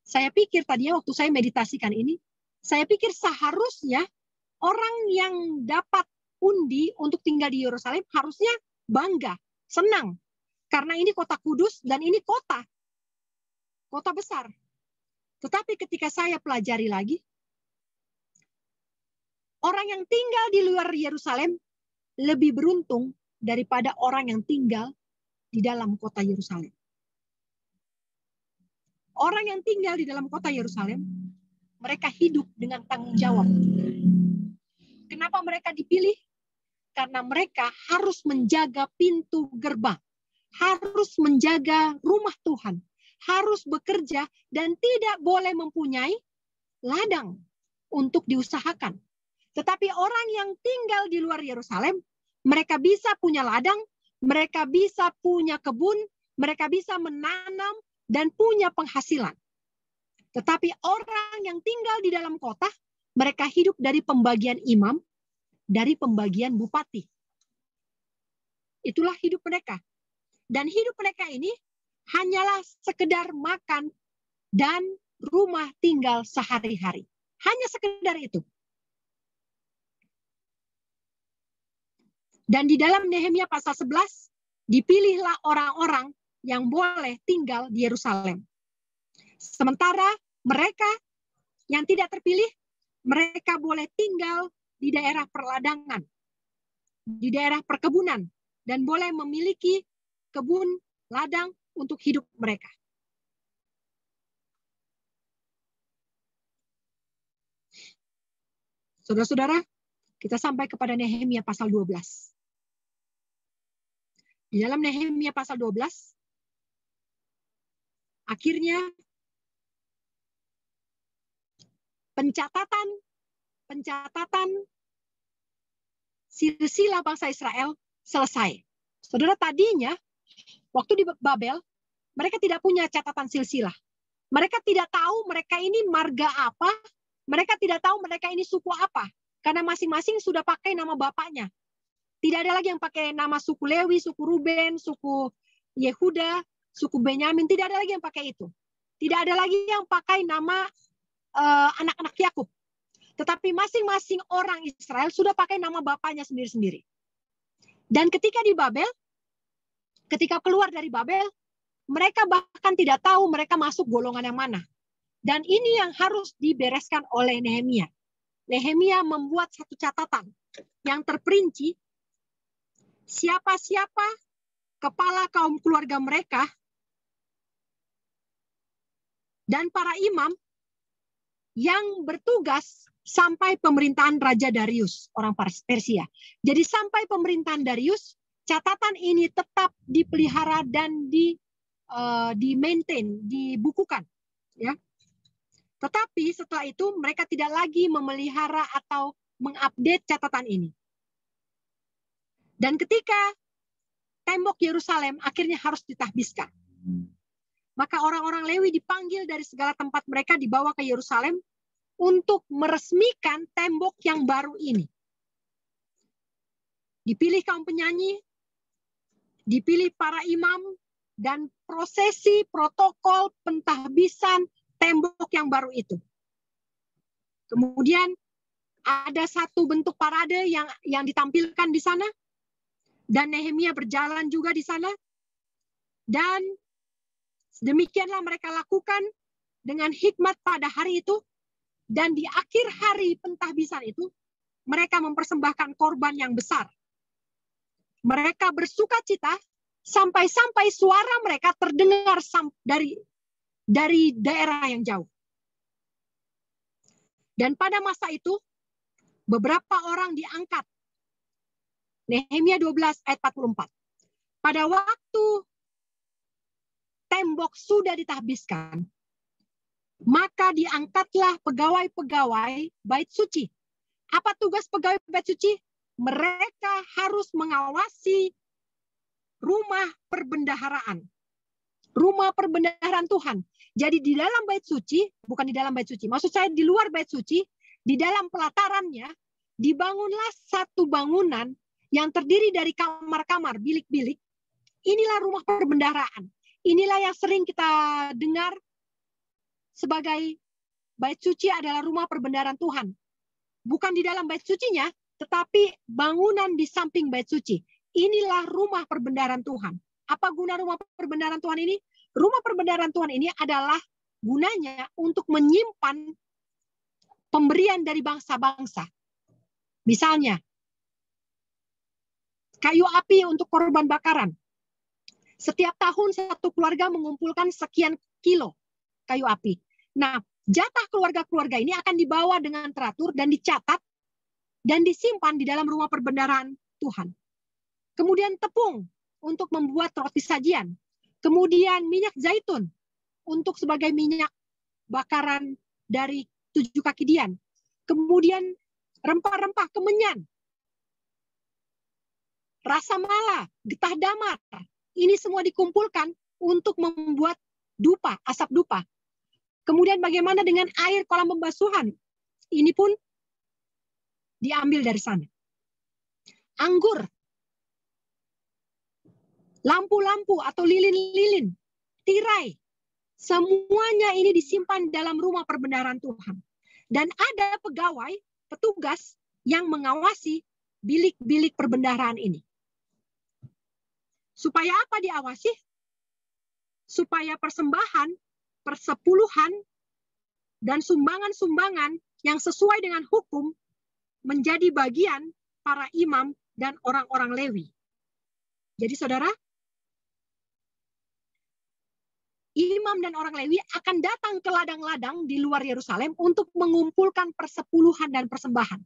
Saya pikir tadinya waktu saya meditasikan ini, saya pikir seharusnya orang yang dapat undi untuk tinggal di Yerusalem harusnya bangga, senang. Karena ini kota kudus dan ini kota besar. Tetapi ketika saya pelajari lagi, orang yang tinggal di luar Yerusalem lebih beruntung daripada orang yang tinggal di dalam kota Yerusalem. Orang yang tinggal di dalam kota Yerusalem, mereka hidup dengan tanggung jawab. Kenapa mereka dipilih? Karena mereka harus menjaga pintu gerbang, harus menjaga rumah Tuhan, harus bekerja dan tidak boleh mempunyai ladang untuk diusahakan. Tetapi orang yang tinggal di luar Yerusalem, mereka bisa punya ladang, mereka bisa punya kebun, mereka bisa menanam dan punya penghasilan. Tetapi orang yang tinggal di dalam kota, mereka hidup dari pembagian imam, dari pembagian bupati. Itulah hidup mereka. Dan hidup mereka ini hanyalah sekedar makan dan rumah tinggal sehari-hari. Hanya sekedar itu. Dan di dalam Nehemia pasal 11, dipilihlah orang-orang yang boleh tinggal di Yerusalem. Sementara mereka yang tidak terpilih, mereka boleh tinggal di daerah perladangan, di daerah perkebunan, dan boleh memiliki kebun, ladang untuk hidup mereka. Saudara-saudara, kita sampai kepada Nehemia pasal 12. Di dalam Nehemia pasal 12, akhirnya pencatatan silsilah bangsa Israel selesai. Saudara, tadinya waktu di Babel, mereka tidak punya catatan silsilah. Mereka tidak tahu mereka ini marga apa, mereka tidak tahu mereka ini suku apa, karena masing-masing sudah pakai nama bapaknya. Tidak ada lagi yang pakai nama suku Lewi, suku Ruben, suku Yehuda, suku Benyamin, tidak ada lagi yang pakai itu. Tidak ada lagi yang pakai nama anak-anak Yakub. Tetapi masing-masing orang Israel sudah pakai nama bapaknya sendiri-sendiri. Dan ketika di Babel, ketika keluar dari Babel, mereka bahkan tidak tahu mereka masuk golongan yang mana. Dan ini yang harus dibereskan oleh Nehemia. Nehemia membuat satu catatan yang terperinci, siapa-siapa kepala kaum keluarga mereka dan para imam yang bertugas sampai pemerintahan Raja Darius, orang Persia. Jadi sampai pemerintahan Darius, catatan ini tetap dipelihara dan di-maintain, dibukukan. Ya. Tetapi setelah itu mereka tidak lagi memelihara atau mengupdate catatan ini. Dan ketika tembok Yerusalem akhirnya harus ditahbiskan, maka orang-orang Lewi dipanggil dari segala tempat mereka, dibawa ke Yerusalem untuk meresmikan tembok yang baru ini. Dipilih kaum penyanyi, dipilih para imam, dan prosesi protokol pentahbisan tembok yang baru itu. Kemudian ada satu bentuk parade yang ditampilkan di sana, dan Nehemia berjalan juga di sana, dan demikianlah mereka lakukan dengan hikmat pada hari itu. Dan di akhir hari pentahbisan itu, mereka mempersembahkan korban yang besar. Mereka bersuka cita sampai-sampai suara mereka terdengar dari daerah yang jauh. Dan pada masa itu, beberapa orang diangkat. Nehemia 12 ayat 44. Pada waktu tembok sudah ditahbiskan, maka diangkatlah pegawai-pegawai bait suci. Apa tugas pegawai bait suci? Mereka harus mengawasi rumah perbendaharaan. Rumah perbendaharaan Tuhan. Jadi di dalam bait suci, bukan di dalam bait suci, maksud saya di luar bait suci, di dalam pelatarannya, dibangunlah satu bangunan yang terdiri dari kamar-kamar, bilik-bilik. Inilah rumah perbendaharaan. Inilah yang sering kita dengar sebagai bait suci adalah rumah perbendaharaan Tuhan. Bukan di dalam bait sucinya, tetapi bangunan di samping bait suci. Inilah rumah perbendaharaan Tuhan. Apa guna rumah perbendaharaan Tuhan ini? Rumah perbendaharaan Tuhan ini adalah gunanya untuk menyimpan pemberian dari bangsa-bangsa. Misalnya, kayu api untuk korban bakaran. Setiap tahun satu keluarga mengumpulkan sekian kilo kayu api. Nah, jatah keluarga-keluarga ini akan dibawa dengan teratur dan dicatat dan disimpan di dalam rumah perbendaharaan Tuhan. Kemudian tepung untuk membuat roti sajian. Kemudian minyak zaitun untuk sebagai minyak bakaran dari 7 kaki dian. Kemudian rempah-rempah kemenyan, rasa mala, getah damar. Ini semua dikumpulkan untuk membuat dupa, asap dupa. Kemudian bagaimana dengan air kolam pembasuhan? Ini pun diambil dari sana. Anggur, lampu-lampu atau lilin-lilin, tirai, semuanya ini disimpan dalam rumah perbendaharaan Tuhan. Dan ada pegawai, petugas yang mengawasi bilik-bilik perbendaharaan ini. Supaya apa diawasi? Supaya persembahan, persepuluhan, dan sumbangan-sumbangan yang sesuai dengan hukum menjadi bagian para imam dan orang-orang Lewi. Jadi saudara, imam dan orang Lewi akan datang ke ladang-ladang di luar Yerusalem untuk mengumpulkan persepuluhan dan persembahan.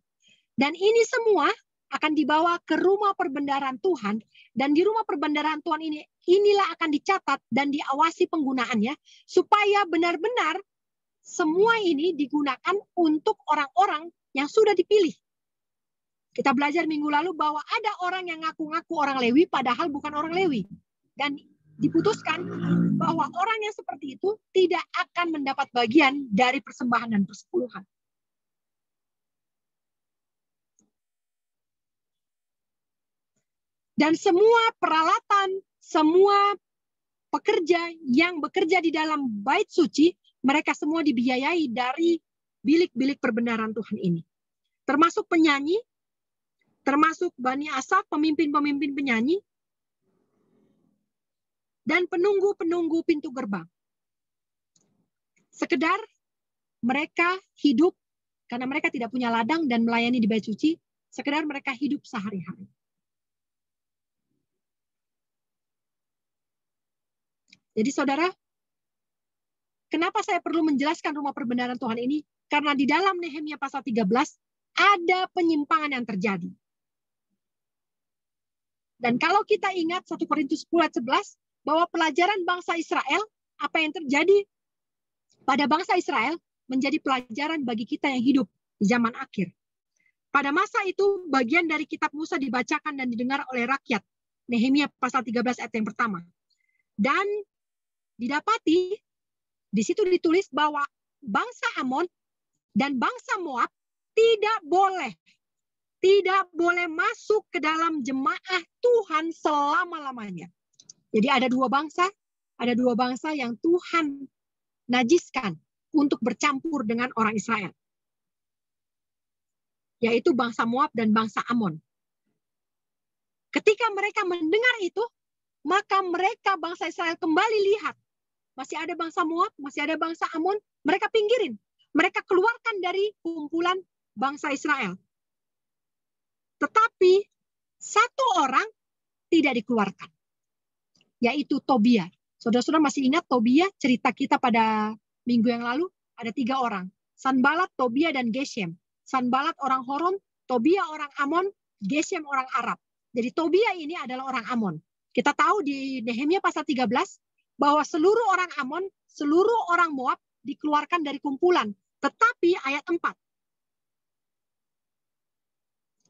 Dan ini semua akan dibawa ke rumah perbendaharaan Tuhan. Dan di rumah perbendaharaan Tuhan ini, inilah akan dicatat dan diawasi penggunaannya. Supaya benar-benar semua ini digunakan untuk orang-orang yang sudah dipilih. Kita belajar minggu lalu bahwa ada orang yang ngaku-ngaku orang Lewi, padahal bukan orang Lewi. Dan diputuskan bahwa orang yang seperti itu tidak akan mendapat bagian dari persembahan dan persepuluhan. Dan semua peralatan, semua pekerja yang bekerja di dalam bait suci, mereka semua dibiayai dari bilik-bilik perbendaharaan Tuhan ini. Termasuk penyanyi, termasuk Bani Asaf, pemimpin-pemimpin penyanyi, dan penunggu-penunggu pintu gerbang. Sekedar mereka hidup, karena mereka tidak punya ladang dan melayani di bait suci, sekedar mereka hidup sehari-hari. Jadi saudara, kenapa saya perlu menjelaskan rumah perbendaharaan Tuhan ini? Karena di dalam Nehemia pasal 13 ada penyimpangan yang terjadi. Dan kalau kita ingat 1 Korintus 10 ayat 11, bahwa pelajaran bangsa Israel, apa yang terjadi pada bangsa Israel, menjadi pelajaran bagi kita yang hidup di zaman akhir. Pada masa itu, bagian dari kitab Musa dibacakan dan didengar oleh rakyat. Nehemia pasal 13 ayat yang pertama. Dan didapati, di situ ditulis bahwa bangsa Amon dan bangsa Moab tidak boleh masuk ke dalam jemaah Tuhan selama-lamanya. Jadi ada dua bangsa yang Tuhan najiskan untuk bercampur dengan orang Israel. Yaitu bangsa Moab dan bangsa Amon. Ketika mereka mendengar itu, maka mereka bangsa Israel kembali lihat. Masih ada bangsa Moab, masih ada bangsa Amon, mereka pinggirin. Mereka keluarkan dari kumpulan bangsa Israel. Tetapi satu orang tidak dikeluarkan, yaitu Tobia. Saudara-saudara masih ingat Tobia, cerita kita pada minggu yang lalu? Ada 3 orang, Sanbalat, Tobia, dan Geshem. Sanbalat orang Horon, Tobia orang Amon, Geshem orang Arab. Jadi Tobia ini adalah orang Amon. Kita tahu di Nehemia pasal 13, bahwa seluruh orang Amon, seluruh orang Moab dikeluarkan dari kumpulan. Tetapi ayat 4.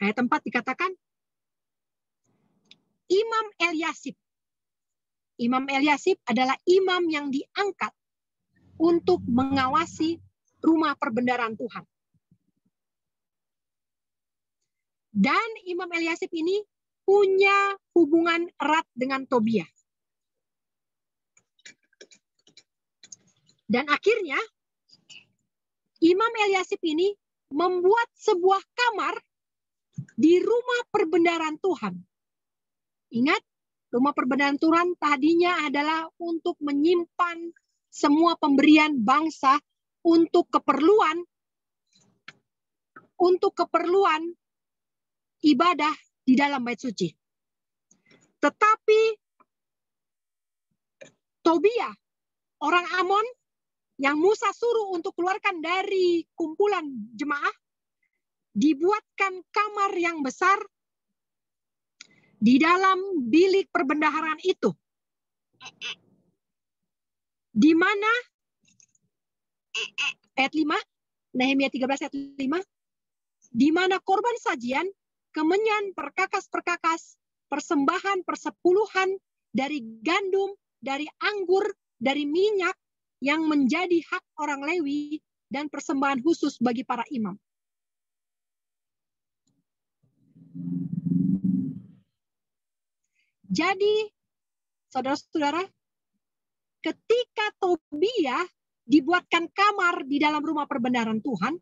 Ayat 4 dikatakan, Imam Eliasib. Imam Eliasib adalah imam yang diangkat untuk mengawasi rumah perbendaharaan Tuhan. Dan Imam Eliasib ini punya hubungan erat dengan Tobia. Dan akhirnya Imam Eliasib ini membuat sebuah kamar di rumah perbendaharaan Tuhan. Ingat, rumah perbendaharaan Tuhan tadinya adalah untuk menyimpan semua pemberian bangsa untuk keperluan ibadah di dalam bait suci. Tetapi Tobia, orang Amon yang Musa suruh untuk keluarkan dari kumpulan jemaah, dibuatkan kamar yang besar di dalam bilik perbendaharaan itu, di mana ayat 5, Nehemia 13 ayat 5, di mana korban sajian, kemenyan, perkakas-perkakas, persembahan, persepuluhan dari gandum, dari anggur, dari minyak yang menjadi hak orang Lewi dan persembahan khusus bagi para imam. Jadi, saudara-saudara, ketika Tobia dibuatkan kamar di dalam rumah perbendaharaan Tuhan,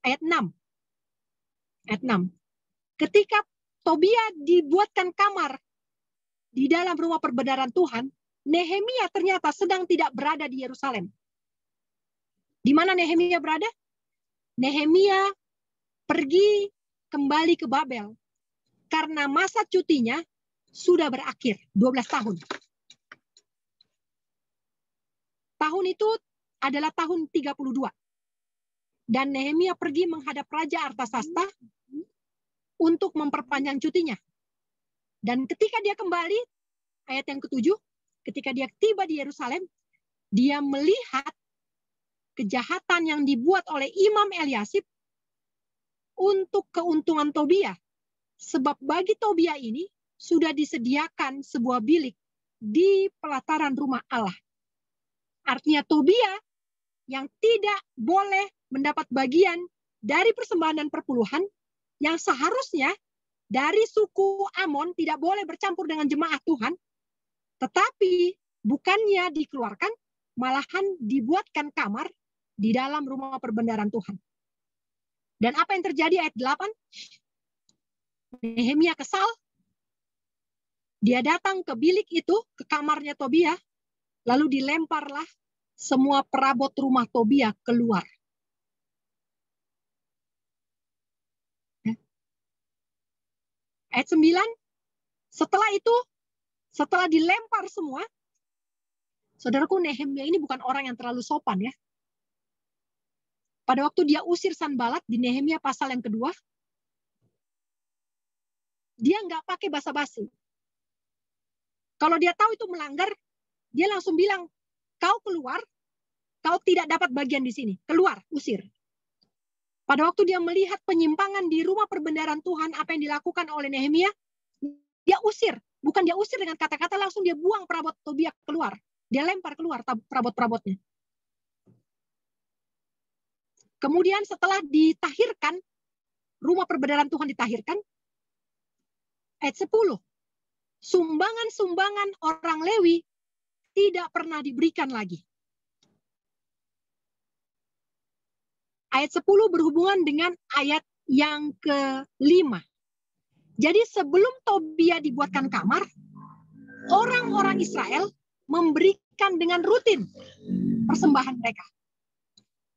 ayat 6. Ketika Tobia dibuatkan kamar di dalam rumah perbendaharaan Tuhan, Nehemia ternyata sedang tidak berada di Yerusalem. Di mana Nehemia berada? Nehemia pergi kembali ke Babel karena masa cutinya sudah berakhir, 12 tahun. Tahun itu adalah tahun 32. Dan Nehemia pergi menghadap Raja Artasasta untuk memperpanjang cutinya. Dan ketika dia kembali, ayat yang ke-7, ketika dia tiba di Yerusalem, dia melihat kejahatan yang dibuat oleh Imam Eliasib untuk keuntungan Tobia. Sebab bagi Tobia ini sudah disediakan sebuah bilik di pelataran rumah Allah. Artinya Tobia yang tidak boleh mendapat bagian dari persembahan dan perpuluhan, yang seharusnya dari suku Amon tidak boleh bercampur dengan jemaah Tuhan, tetapi bukannya dikeluarkan, malahan dibuatkan kamar di dalam rumah perbendaharaan Tuhan. Dan apa yang terjadi ayat 8? Nehemia kesal. Dia datang ke bilik itu, ke kamarnya Tobia, lalu dilemparlah semua perabot rumah Tobia keluar. Ayat 9, setelah itu, setelah dilempar semua, saudaraku, Nehemia ini bukan orang yang terlalu sopan ya. Pada waktu dia usir Sanbalat di Nehemia pasal yang kedua, dia nggak pakai basa-basi. Kalau dia tahu itu melanggar, dia langsung bilang, kau keluar, kau tidak dapat bagian di sini. Keluar, usir. Pada waktu dia melihat penyimpangan di rumah perbendaharaan Tuhan, apa yang dilakukan oleh Nehemia, dia usir. Bukan dia usir dengan kata-kata, langsung dia buang perabot Tobia keluar. Dia lempar keluar perabot-perabotnya. Kemudian setelah ditahirkan, rumah perbendaharaan Tuhan ditahirkan, ayat 10, sumbangan-sumbangan orang Lewi tidak pernah diberikan lagi. Ayat 10 berhubungan dengan ayat yang ke-5. Jadi sebelum Tobia dibuatkan kamar, orang-orang Israel memberikan dengan rutin persembahan mereka.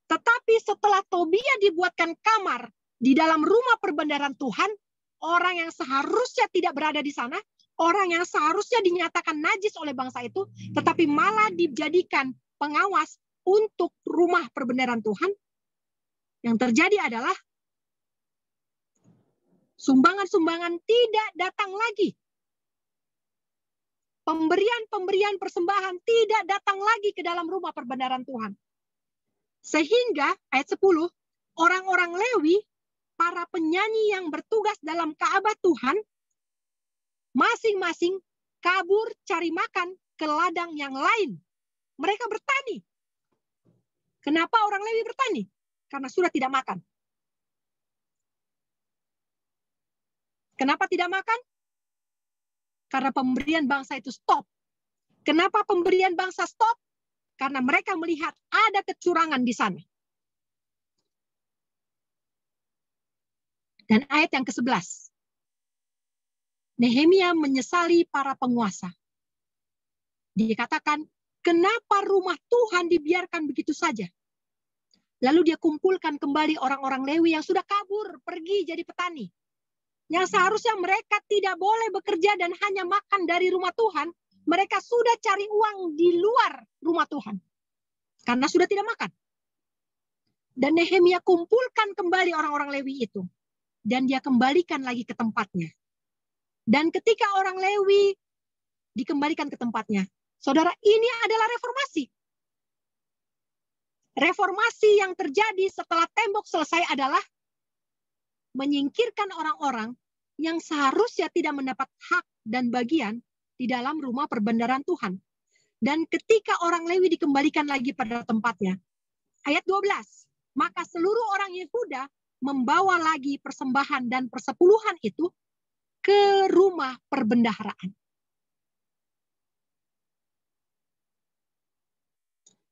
Tetapi setelah Tobia dibuatkan kamar di dalam rumah perbendaharaan Tuhan, orang yang seharusnya tidak berada di sana, orang yang seharusnya dinyatakan najis oleh bangsa itu, tetapi malah dijadikan pengawas untuk rumah perbendaharaan Tuhan, yang terjadi adalah sumbangan-sumbangan tidak datang lagi. Pemberian-pemberian persembahan tidak datang lagi ke dalam rumah perbendaharaan Tuhan. Sehingga ayat 10, orang-orang Lewi, para penyanyi yang bertugas dalam Ka'bah Tuhan, masing-masing kabur cari makan ke ladang yang lain. Mereka bertani. Kenapa orang Lewi bertani? Karena sudah tidak makan. Kenapa tidak makan? Karena pemberian bangsa itu stop. Kenapa pemberian bangsa stop? Karena mereka melihat ada kecurangan di sana. Dan ayat yang ke-11. Nehemia menyesali para penguasa. Dia katakan, kenapa rumah Tuhan dibiarkan begitu saja? Lalu dia kumpulkan kembali orang-orang Lewi yang sudah kabur, pergi jadi petani. Yang seharusnya mereka tidak boleh bekerja dan hanya makan dari rumah Tuhan. Mereka sudah cari uang di luar rumah Tuhan. Karena sudah tidak makan. Dan Nehemia kumpulkan kembali orang-orang Lewi itu. Dan dia kembalikan lagi ke tempatnya. Dan ketika orang Lewi dikembalikan ke tempatnya, saudara, ini adalah reformasi. Reformasi yang terjadi setelah tembok selesai adalah menyingkirkan orang-orang yang seharusnya tidak mendapat hak dan bagian di dalam rumah perbendaharaan Tuhan. Dan ketika orang Lewi dikembalikan lagi pada tempatnya, ayat 12, maka seluruh orang Yehuda membawa lagi persembahan dan persepuluhan itu ke rumah perbendaharaan.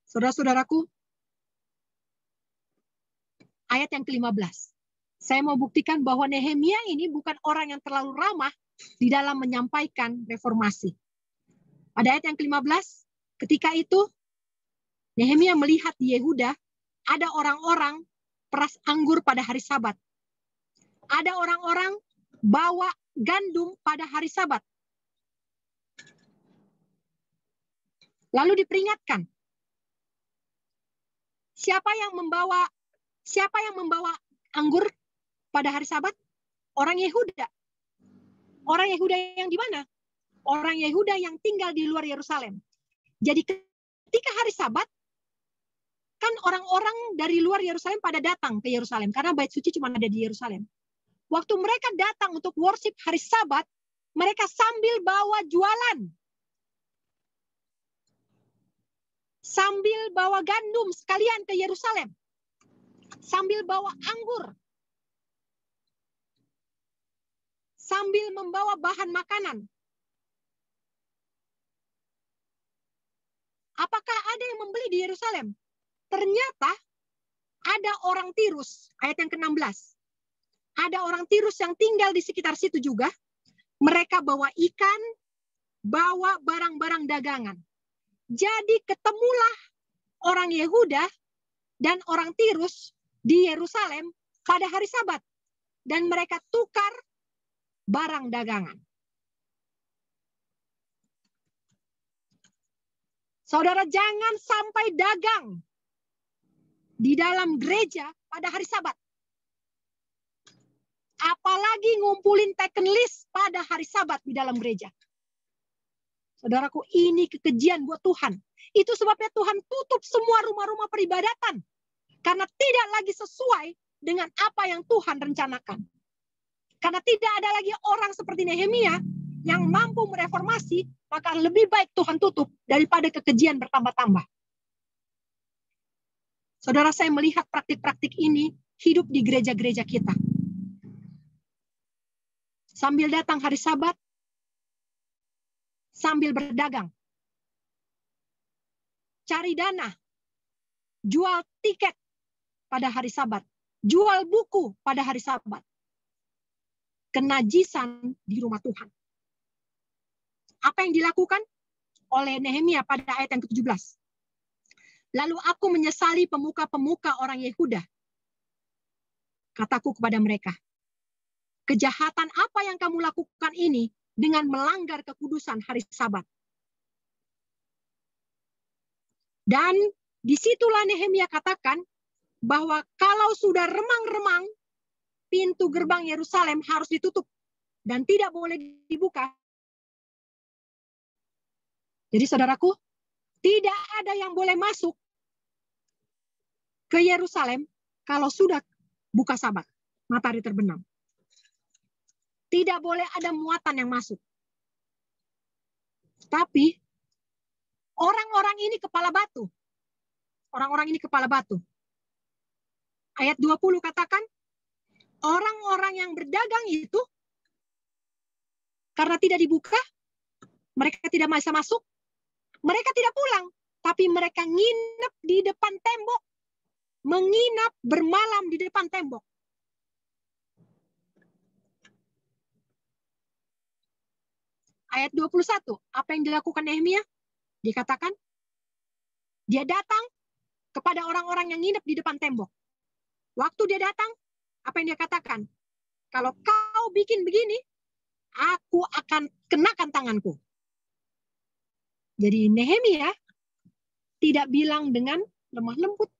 Saudara-saudaraku, ayat yang ke-15. Saya mau buktikan bahwa Nehemia ini bukan orang yang terlalu ramah di dalam menyampaikan reformasi. Pada ayat yang ke-15, ketika itu Nehemia melihat di Yehuda ada orang-orang peras anggur pada hari Sabat. Ada orang-orang bawa gandum pada hari Sabat. Lalu diperingatkan, siapa yang membawa anggur pada hari Sabat? Orang Yehuda. Orang Yehuda yang di mana? Orang Yehuda yang tinggal di luar Yerusalem. Jadi ketika hari Sabat, kan orang-orang dari luar Yerusalem pada datang ke Yerusalem. Karena bait suci cuma ada di Yerusalem. Waktu mereka datang untuk worship hari Sabat, mereka sambil bawa jualan. Sambil bawa gandum sekalian ke Yerusalem. Sambil bawa anggur. Sambil membawa bahan makanan. Apakah ada yang membeli di Yerusalem? Ternyata ada orang Tirus, ayat yang ke-16. Ada orang Tirus yang tinggal di sekitar situ juga. Mereka bawa ikan, bawa barang-barang dagangan. Jadi ketemulah orang Yehuda dan orang Tirus di Yerusalem pada hari Sabat. Dan mereka tukar barang dagangan. Saudara, jangan sampai dagang di dalam gereja pada hari Sabat. Apalagi ngumpulin taken list pada hari Sabat di dalam gereja. Saudaraku, ini kekejian buat Tuhan. Itu sebabnya Tuhan tutup semua rumah-rumah peribadatan. Karena tidak lagi sesuai dengan apa yang Tuhan rencanakan. Karena tidak ada lagi orang seperti Nehemia yang mampu mereformasi, maka lebih baik Tuhan tutup daripada kekejian bertambah-tambah. Saudara, saya melihat praktik-praktik ini hidup di gereja-gereja kita. Sambil datang hari Sabat, sambil berdagang. Cari dana, jual tiket pada hari Sabat, jual buku pada hari Sabat. Kenajisan di rumah Tuhan. Apa yang dilakukan oleh Nehemia pada ayat yang ke-17? Lalu aku menyesali pemuka-pemuka orang Yehuda. Kataku kepada mereka, kejahatan apa yang kamu lakukan ini dengan melanggar kekudusan hari Sabat. Dan disitulah Nehemia katakan bahwa kalau sudah remang-remang, pintu gerbang Yerusalem harus ditutup dan tidak boleh dibuka. Jadi saudaraku, tidak ada yang boleh masuk ke Yerusalem kalau sudah buka Sabat, matahari terbenam. Tidak boleh ada muatan yang masuk. Tapi orang-orang ini kepala batu. Orang-orang ini kepala batu. Ayat 20 katakan, orang-orang yang berdagang itu, karena tidak dibuka, mereka tidak bisa masuk, mereka tidak pulang, tapi mereka nginep di depan tembok, menginap bermalam di depan tembok. Ayat 21, apa yang dilakukan Nehemia? Dikatakan, dia datang kepada orang-orang yang nginep di depan tembok. Waktu dia datang, apa yang dia katakan? Kalau kau bikin begini, aku akan kenakan tanganku. Jadi Nehemia tidak bilang dengan lemah lembut.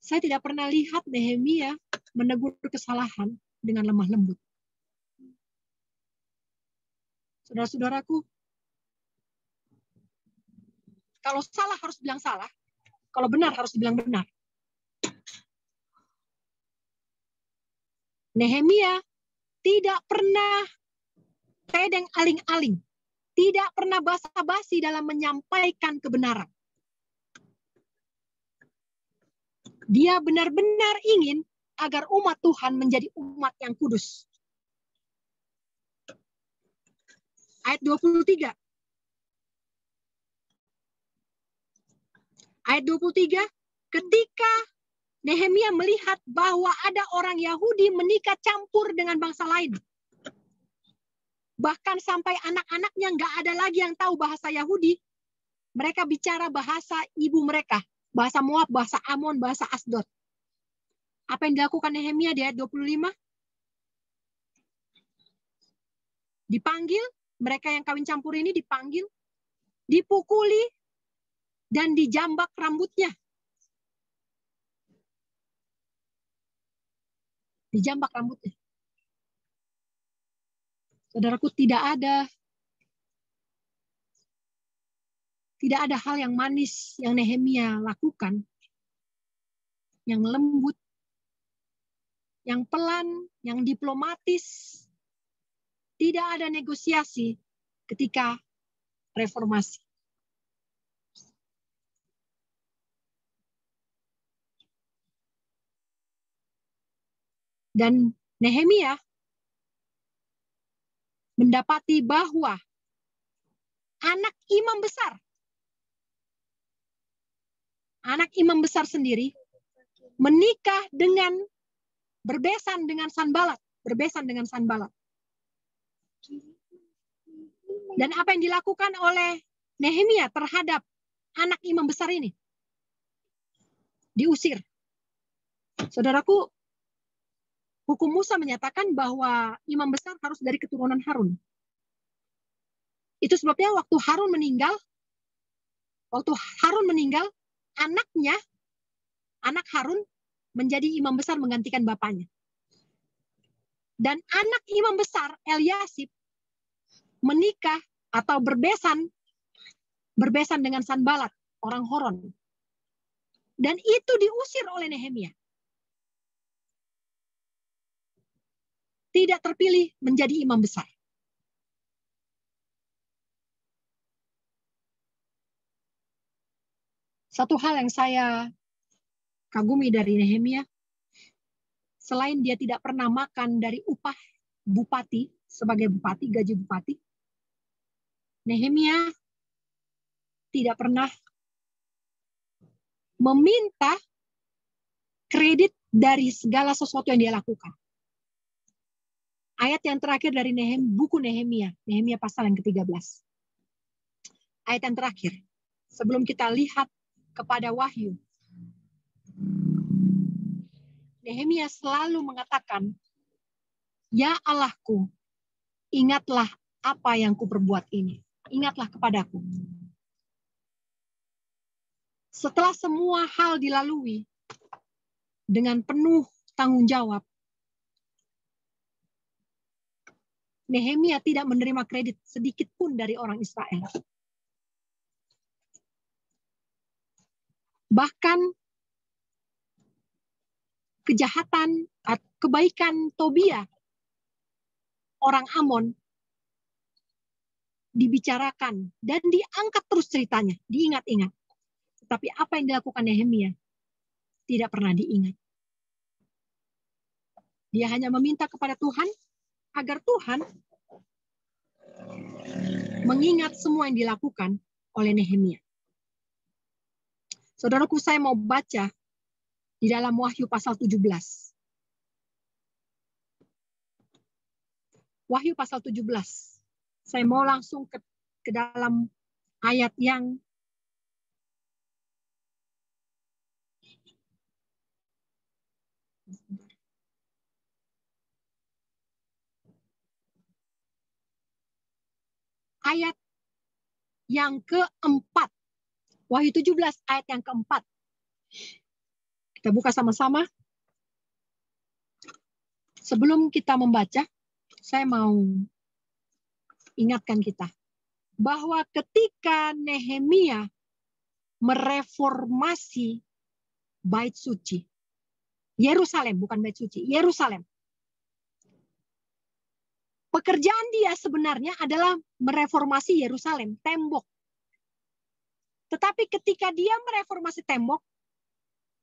Saya tidak pernah lihat Nehemia menegur kesalahan dengan lemah lembut. Saudara-saudaraku, kalau salah harus bilang salah, kalau benar harus bilang benar. Nehemia tidak pernah tedeng aling-aling, tidak pernah basa-basi dalam menyampaikan kebenaran. Dia benar-benar ingin agar umat Tuhan menjadi umat yang kudus. Ayat 23. Ayat 23, ketika Nehemia melihat bahwa ada orang Yahudi menikah campur dengan bangsa lain. Bahkan sampai anak-anaknya nggak ada lagi yang tahu bahasa Yahudi. Mereka bicara bahasa ibu mereka. Bahasa Moab, bahasa Amon, bahasa Asdod. Apa yang dilakukan Nehemia di ayat 25? Dipanggil, mereka yang kawin campur ini dipanggil, dipukuli, dan dijambak rambutnya. Dijambak rambutnya. Saudaraku, tidak ada hal yang manis yang Nehemia lakukan, yang lembut, yang pelan, yang diplomatis. Tidak ada negosiasi ketika reformasi. Dan Nehemia mendapati bahwa anak imam besar sendiri menikah dengan berbesan dengan Sanbalat. Dan apa yang dilakukan oleh Nehemia terhadap anak imam besar ini? Diusir. Saudaraku, hukum Musa menyatakan bahwa imam besar harus dari keturunan Harun. Itu sebabnya waktu Harun meninggal, anak Harun menjadi imam besar menggantikan bapaknya. Dan anak imam besar Eliasib menikah atau berbesan dengan Sanbalat, orang Horon. Dan itu diusir oleh Nehemia. Tidak terpilih menjadi imam besar. Satu hal yang saya kagumi dari Nehemia, selain dia tidak pernah makan dari upah bupati, sebagai bupati, gaji bupati, Nehemia tidak pernah meminta kredit dari segala sesuatu yang dia lakukan. Ayat yang terakhir dari buku Nehemia pasal yang ke-13. Ayat yang terakhir, sebelum kita lihat kepada Wahyu, Nehemia selalu mengatakan, "Ya Allahku, ingatlah apa yang kuperbuat ini. Ingatlah kepadaku." Setelah semua hal dilalui dengan penuh tanggung jawab, Nehemia tidak menerima kredit sedikit pun dari orang Israel. Bahkan kejahatan, kebaikan Tobia, orang Amon, dibicarakan dan diangkat terus ceritanya, diingat-ingat. Tetapi apa yang dilakukan Nehemia tidak pernah diingat. Dia hanya meminta kepada Tuhan agar Tuhan mengingat semua yang dilakukan oleh Nehemia. Saudaraku, saya mau baca di dalam Wahyu pasal 17. Wahyu pasal 17. Saya mau langsung ke dalam ayat yang keempat. Wahyu 17 ayat yang keempat. Kita buka sama-sama. Sebelum kita membaca, saya mau ingatkan kita bahwa ketika Nehemia mereformasi bait suci, Yerusalem, bukan bait suci, Yerusalem. Pekerjaan dia sebenarnya adalah mereformasi Yerusalem, tembok. Tetapi ketika dia mereformasi tembok,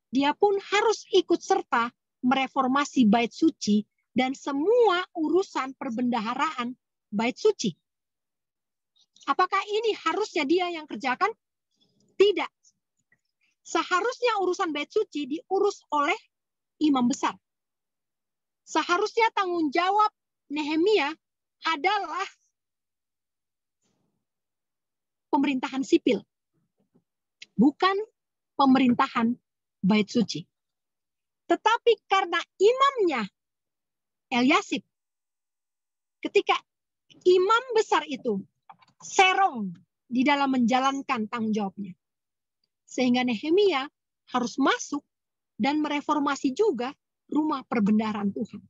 dia pun harus ikut serta mereformasi bait suci dan semua urusan perbendaharaan bait suci. Apakah ini harusnya dia yang kerjakan? Tidak. Seharusnya urusan bait suci diurus oleh imam besar. Seharusnya tanggung jawab Nehemia adalah pemerintahan sipil, bukan pemerintahan bait suci. Tetapi karena imamnya Eliasib, ketika imam besar itu serong di dalam menjalankan tanggung jawabnya, sehingga Nehemia harus masuk dan mereformasi juga rumah perbendaharaan Tuhan.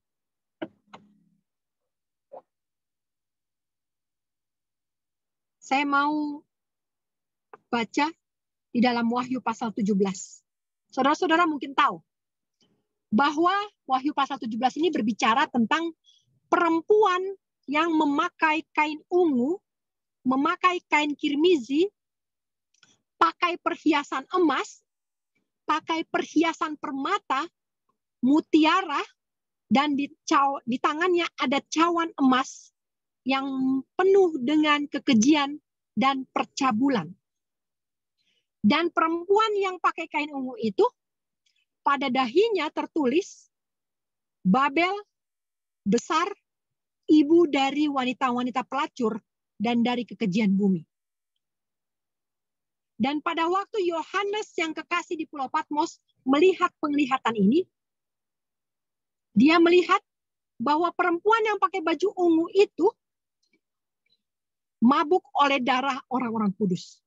Saya mau baca di dalam Wahyu pasal 17. Saudara-saudara mungkin tahu bahwa Wahyu pasal 17 ini berbicara tentang perempuan yang memakai kain ungu, memakai kain kirmizi, pakai perhiasan emas, pakai perhiasan permata, mutiara, dan di tangannya ada cawan emas yang penuh dengan kekejian dan percabulan. Dan perempuan yang pakai kain ungu itu, pada dahinya tertulis, Babel besar, ibu dari wanita-wanita pelacur, dan dari kekejian bumi. Dan pada waktu Yohanes yang kekasih di Pulau Patmos melihat penglihatan ini, dia melihat bahwa perempuan yang pakai baju ungu itu mabuk oleh darah orang-orang kudus.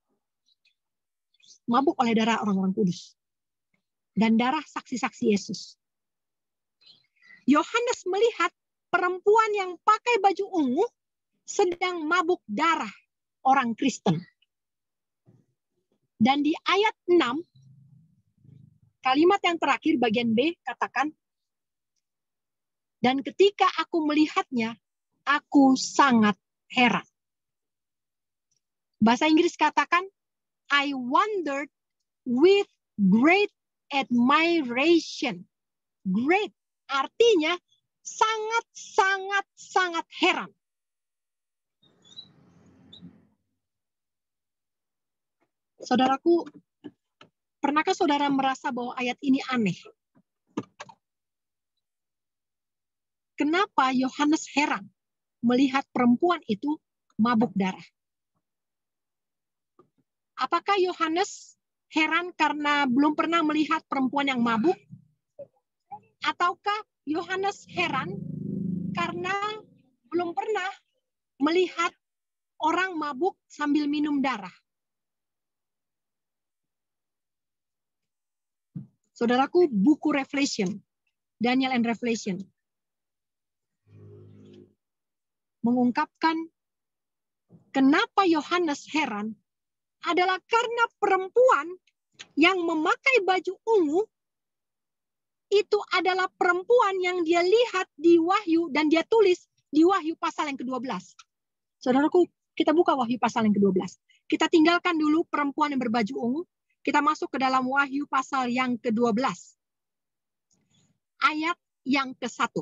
Mabuk oleh darah orang-orang kudus. Dan darah saksi-saksi Yesus. Yohanes melihat perempuan yang pakai baju ungu sedang mabuk darah orang Kristen. Dan di ayat 6, kalimat yang terakhir bagian B katakan, dan ketika aku melihatnya, aku sangat heran. Bahasa Inggris katakan, I wondered with great admiration. Great artinya sangat heran. Saudaraku, pernahkah saudara merasa bahwa ayat ini aneh? Kenapa Yohanes heran melihat perempuan itu mabuk darah? Apakah Yohanes heran karena belum pernah melihat perempuan yang mabuk? Ataukah Yohanes heran karena belum pernah melihat orang mabuk sambil minum darah? Saudaraku, buku Revelation, Daniel and Revelation, mengungkapkan kenapa Yohanes heran adalah karena perempuan yang memakai baju ungu itu adalah perempuan yang dia lihat di Wahyu dan dia tulis di Wahyu pasal yang ke-12. Saudaraku, kita buka Wahyu pasal yang ke-12. Kita tinggalkan dulu perempuan yang berbaju ungu. Kita masuk ke dalam Wahyu pasal yang ke-12. Ayat yang ke-1.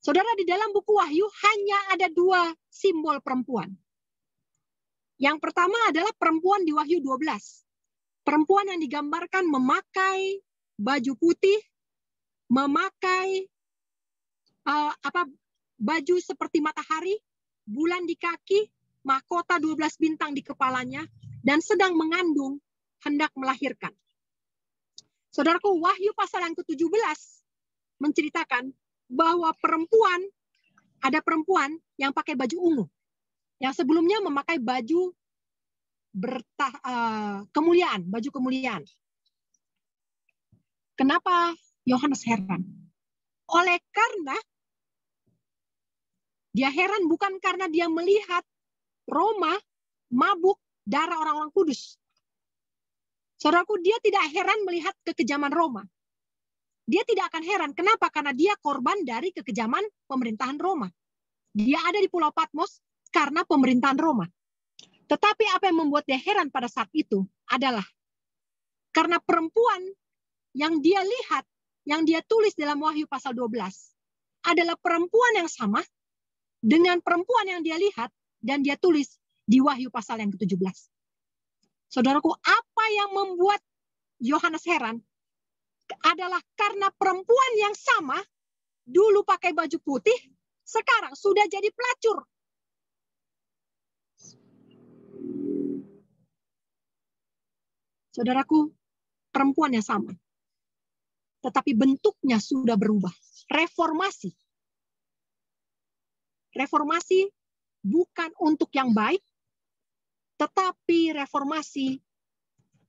Saudara, di dalam buku Wahyu hanya ada 2 simbol perempuan. Yang pertama adalah perempuan di Wahyu 12. Perempuan yang digambarkan memakai baju putih, memakai baju seperti matahari, bulan di kaki, mahkota 12 bintang di kepalanya, dan sedang mengandung, hendak melahirkan. Saudaraku, Wahyu pasal yang ke-17 menceritakan bahwa ada perempuan yang pakai baju ungu. Yang sebelumnya memakai baju kemuliaan, baju kemuliaan. Kenapa Yohanes heran? Oleh karena dia heran bukan karena dia melihat Roma mabuk darah orang-orang kudus. Saudaraku, dia tidak heran melihat kekejaman Roma. Dia tidak akan heran. Kenapa? Karena dia korban dari kekejaman pemerintahan Roma. Dia ada di Pulau Patmos karena pemerintahan Roma. Tetapi apa yang membuat dia heran pada saat itu adalah karena perempuan yang dia lihat, yang dia tulis dalam Wahyu pasal 12, adalah perempuan yang sama dengan perempuan yang dia lihat dan dia tulis di Wahyu pasal yang ke-17. Saudaraku, apa yang membuat Yohanes heran adalah karena perempuan yang sama dulu pakai baju putih, sekarang sudah jadi pelacur. Saudaraku, perempuan yang sama. Tetapi bentuknya sudah berubah. Reformasi. Reformasi bukan untuk yang baik, tetapi reformasi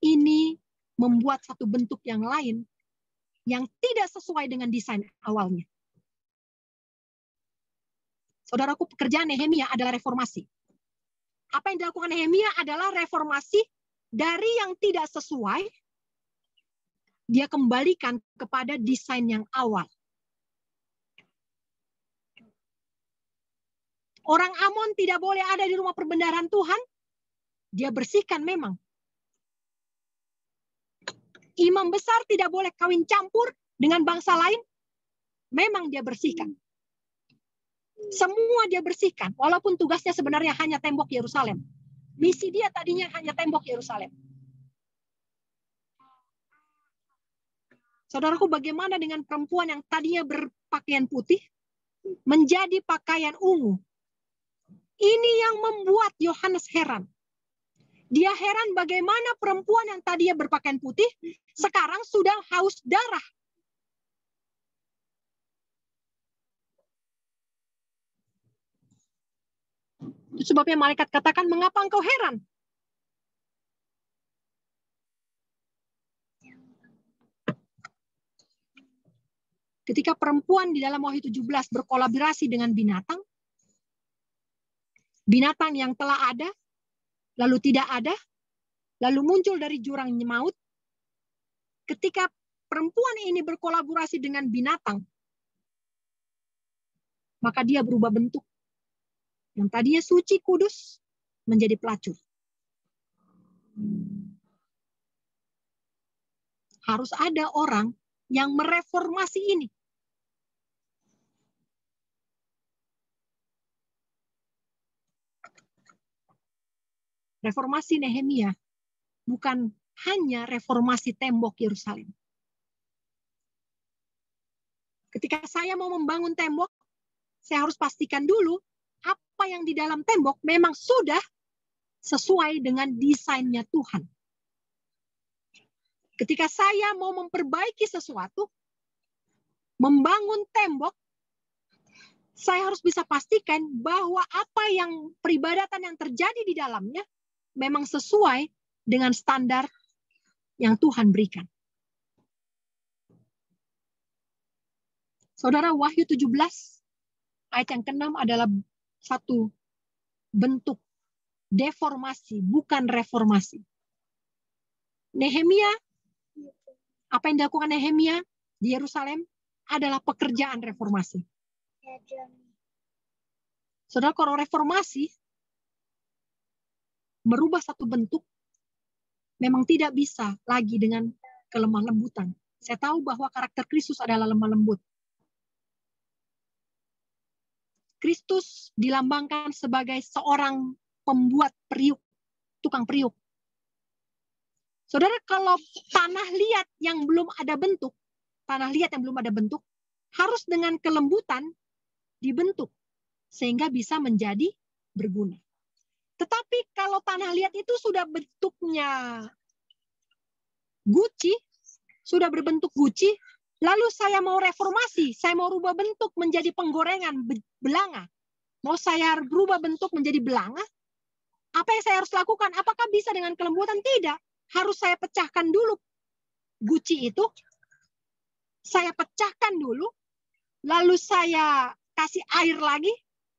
ini membuat satu bentuk yang lain yang tidak sesuai dengan desain awalnya. Saudaraku, pekerjaan Nehemia adalah reformasi. Apa yang dilakukan Nehemia adalah reformasi dari yang tidak sesuai, dia kembalikan kepada desain yang awal. Orang Amon tidak boleh ada di rumah perbendaharaan Tuhan, dia bersihkan memang. Imam besar tidak boleh kawin campur dengan bangsa lain, memang dia bersihkan. Semua dia bersihkan, walaupun tugasnya sebenarnya hanya tembok Yerusalem. Misi dia tadinya hanya tembok Yerusalem. Saudaraku, bagaimana dengan perempuan yang tadinya berpakaian putih menjadi pakaian ungu? Ini yang membuat Yohanes heran. Dia heran bagaimana perempuan yang tadinya berpakaian putih sekarang sudah haus darah. Itu sebabnya malaikat katakan, mengapa engkau heran? Ketika perempuan di dalam Wahyu 17 berkolaborasi dengan binatang, binatang yang telah ada, lalu tidak ada, lalu muncul dari jurang maut. Ketika perempuan ini berkolaborasi dengan binatang, maka dia berubah bentuk. Yang tadinya suci, kudus, menjadi pelacur. Harus ada orang yang mereformasi ini. Reformasi Nehemia bukan hanya reformasi tembok Yerusalem. Ketika saya mau membangun tembok, saya harus pastikan dulu apa yang di dalam tembok memang sudah sesuai dengan desainnya Tuhan. Ketika saya mau memperbaiki sesuatu, membangun tembok, saya harus bisa pastikan bahwa apa yang peribadatan yang terjadi di dalamnya memang sesuai dengan standar yang Tuhan berikan. Saudara, Wahyu 17 ayat yang ke-6 adalah satu bentuk deformasi, bukan reformasi. Nehemia, apa yang dilakukan Nehemia di Yerusalem adalah pekerjaan reformasi. Saudara, kalau reformasi merubah satu bentuk, memang tidak bisa lagi dengan kelemah lembutan. Saya tahu bahwa karakter Kristus adalah lemah lembut. Kristus dilambangkan sebagai seorang pembuat periuk, tukang periuk. Saudara, kalau tanah liat yang belum ada bentuk, harus dengan kelembutan dibentuk, sehingga bisa menjadi berguna. Tetapi kalau tanah liat itu sudah bentuknya guci, sudah berbentuk guci, lalu saya mau reformasi, saya mau rubah bentuk menjadi penggorengan belanga, mau saya berubah bentuk menjadi belanga, apa yang saya harus lakukan? Apakah bisa dengan kelembutan? Tidak. Harus saya pecahkan dulu guci itu, saya pecahkan dulu, lalu saya kasih air lagi,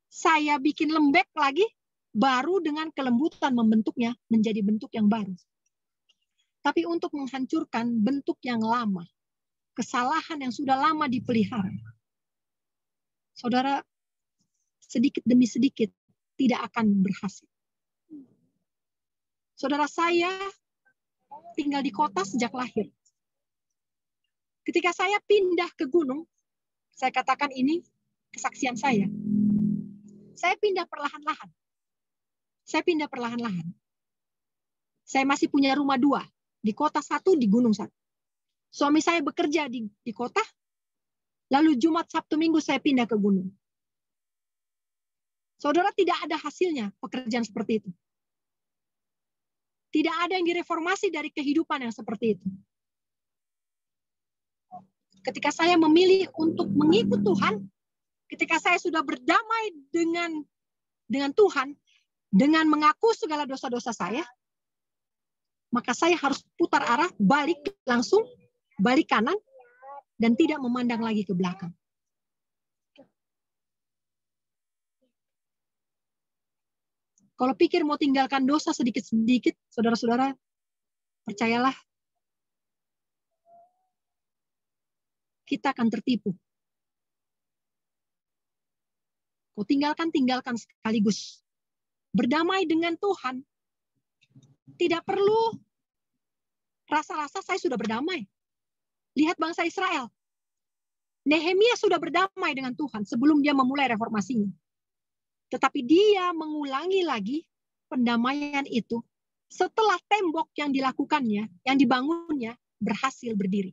saya bikin lembek lagi, baru dengan kelembutan membentuknya menjadi bentuk yang baru. Tapi untuk menghancurkan bentuk yang lama, kesalahan yang sudah lama dipelihara, saudara, sedikit demi sedikit tidak akan berhasil. Saudara, saya tinggal di kota sejak lahir. Ketika saya pindah ke gunung, saya katakan ini kesaksian saya. Saya pindah perlahan-lahan. Saya masih punya rumah 2. Di kota 1, di gunung 1. Suami saya bekerja di kota, lalu Jumat, Sabtu, Minggu saya pindah ke gunung. Saudara, tidak ada hasilnya pekerjaan seperti itu. Tidak ada yang direformasi dari kehidupan yang seperti itu. Ketika saya memilih untuk mengikut Tuhan, ketika saya sudah berdamai dengan Tuhan, dengan mengaku segala dosa-dosa saya, maka saya harus putar arah, balik langsung, balik kanan, dan tidak memandang lagi ke belakang. Kalau pikir mau tinggalkan dosa sedikit-sedikit, saudara-saudara, percayalah, kita akan tertipu. Kau tinggalkan sekaligus. Berdamai dengan Tuhan. Tidak perlu rasa-rasa saya sudah berdamai. Lihat bangsa Israel. Nehemia sudah berdamai dengan Tuhan sebelum dia memulai reformasinya. Tetapi dia mengulangi lagi pendamaian itu setelah tembok yang dilakukannya, yang dibangunnya, berhasil berdiri.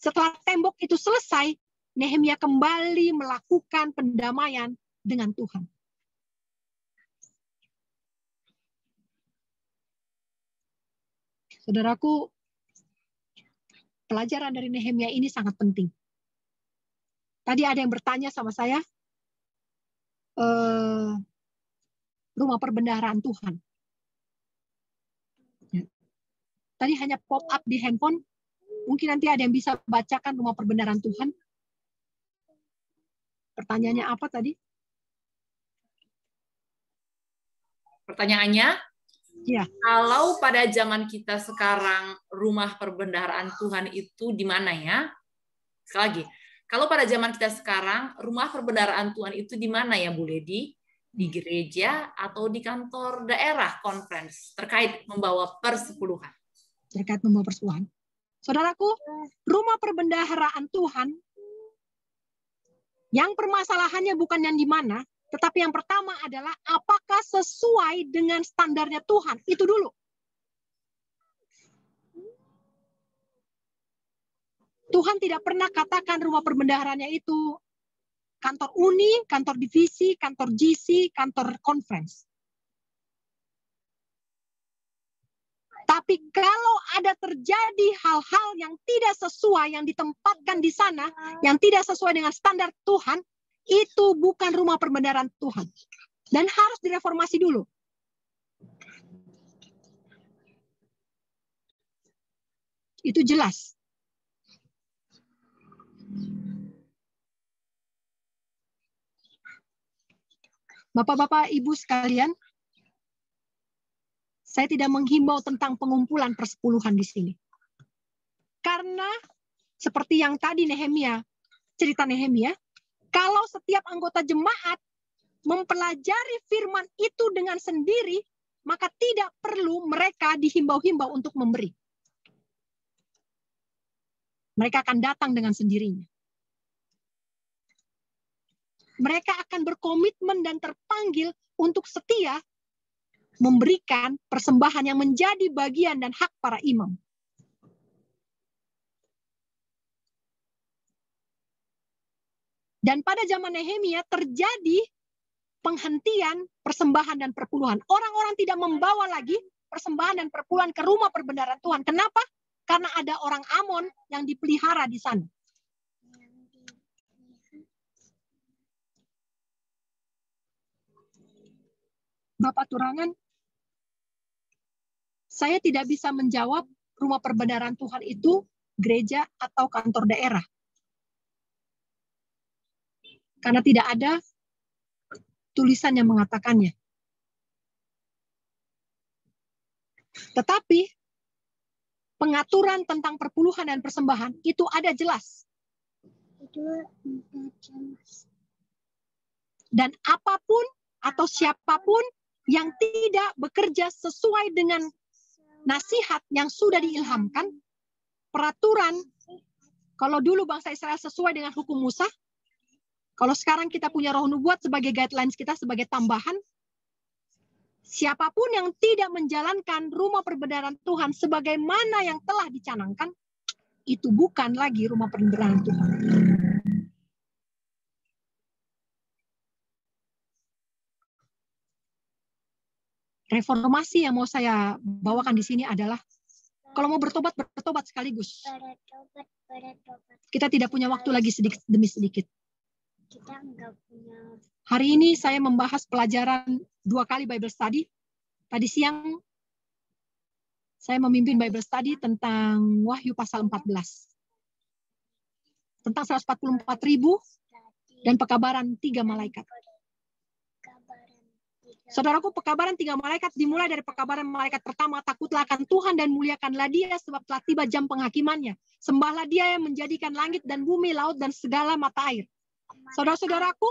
Setelah tembok itu selesai, Nehemia kembali melakukan pendamaian dengan Tuhan. Saudaraku, pelajaran dari Nehemia ini sangat penting. Tadi ada yang bertanya sama saya, rumah perbendaharaan Tuhan. Tadi hanya pop up di handphone, mungkin nanti ada yang bisa bacakan rumah perbendaharaan Tuhan. Pertanyaannya apa tadi? Pertanyaannya, ya, kalau pada zaman kita sekarang rumah perbendaharaan Tuhan itu di mana ya? Sekali lagi, kalau pada zaman kita sekarang rumah perbendaharaan Tuhan itu di mana ya Bu Ledi? Di gereja atau di kantor daerah conference terkait membawa persepuluhan? Terkait membawa persepuluhan. Saudaraku, rumah perbendaharaan Tuhan yang permasalahannya bukan yang di mana, tetapi yang pertama adalah apakah sesuai dengan standarnya Tuhan. Itu dulu. Tuhan tidak pernah katakan rumah perbendaharanya itu kantor uni, kantor divisi, kantor GC, kantor conference. Tapi kalau ada terjadi hal-hal yang tidak sesuai, yang ditempatkan di sana, yang tidak sesuai dengan standar Tuhan, itu bukan rumah perbendaharaan Tuhan. Dan harus direformasi dulu. Itu jelas. Bapak-bapak, Ibu sekalian, saya tidak menghimbau tentang pengumpulan persepuluhan di sini. Karena seperti yang tadi Nehemia, cerita Nehemia, kalau setiap anggota jemaat mempelajari firman itu dengan sendiri, maka tidak perlu mereka dihimbau-himbau untuk memberi. Mereka akan datang dengan sendirinya. Mereka akan berkomitmen dan terpanggil untuk setia memberikan persembahan yang menjadi bagian dan hak para imam. Dan pada zaman Nehemia terjadi penghentian persembahan dan perpuluhan. Orang-orang tidak membawa lagi persembahan dan perpuluhan ke rumah perbendaharaan Tuhan. Kenapa? Karena ada orang Amon yang dipelihara di sana. Bapak Turangan, saya tidak bisa menjawab rumah perbendaharaan Tuhan itu gereja atau kantor daerah. Karena tidak ada tulisan yang mengatakannya. Tetapi pengaturan tentang perpuluhan dan persembahan itu ada jelas. Dan apapun atau siapapun yang tidak bekerja sesuai dengan nasihat yang sudah diilhamkan, peraturan, kalau dulu bangsa Israel sesuai dengan hukum Musa, kalau sekarang kita punya roh nubuat sebagai guidelines kita, sebagai tambahan, siapapun yang tidak menjalankan rumah perbendaharaan Tuhan sebagaimana yang telah dicanangkan, itu bukan lagi rumah perbendaharaan Tuhan. Reformasi yang mau saya bawakan di sini adalah, kalau mau bertobat, bertobat sekaligus. Kita tidak punya waktu lagi sedikit demi sedikit. Hari ini saya membahas pelajaran 2 kali Bible Study. Tadi siang saya memimpin Bible Study tentang Wahyu pasal 14. Tentang 144.000 dan pekabaran 3 malaikat. Saudaraku, pekabaran 3 malaikat dimulai dari pekabaran malaikat pertama, takutlah akan Tuhan dan muliakanlah Dia sebab telah tiba jam penghakimannya. Sembahlah Dia yang menjadikan langit dan bumi, laut dan segala mata air. Saudara-saudaraku,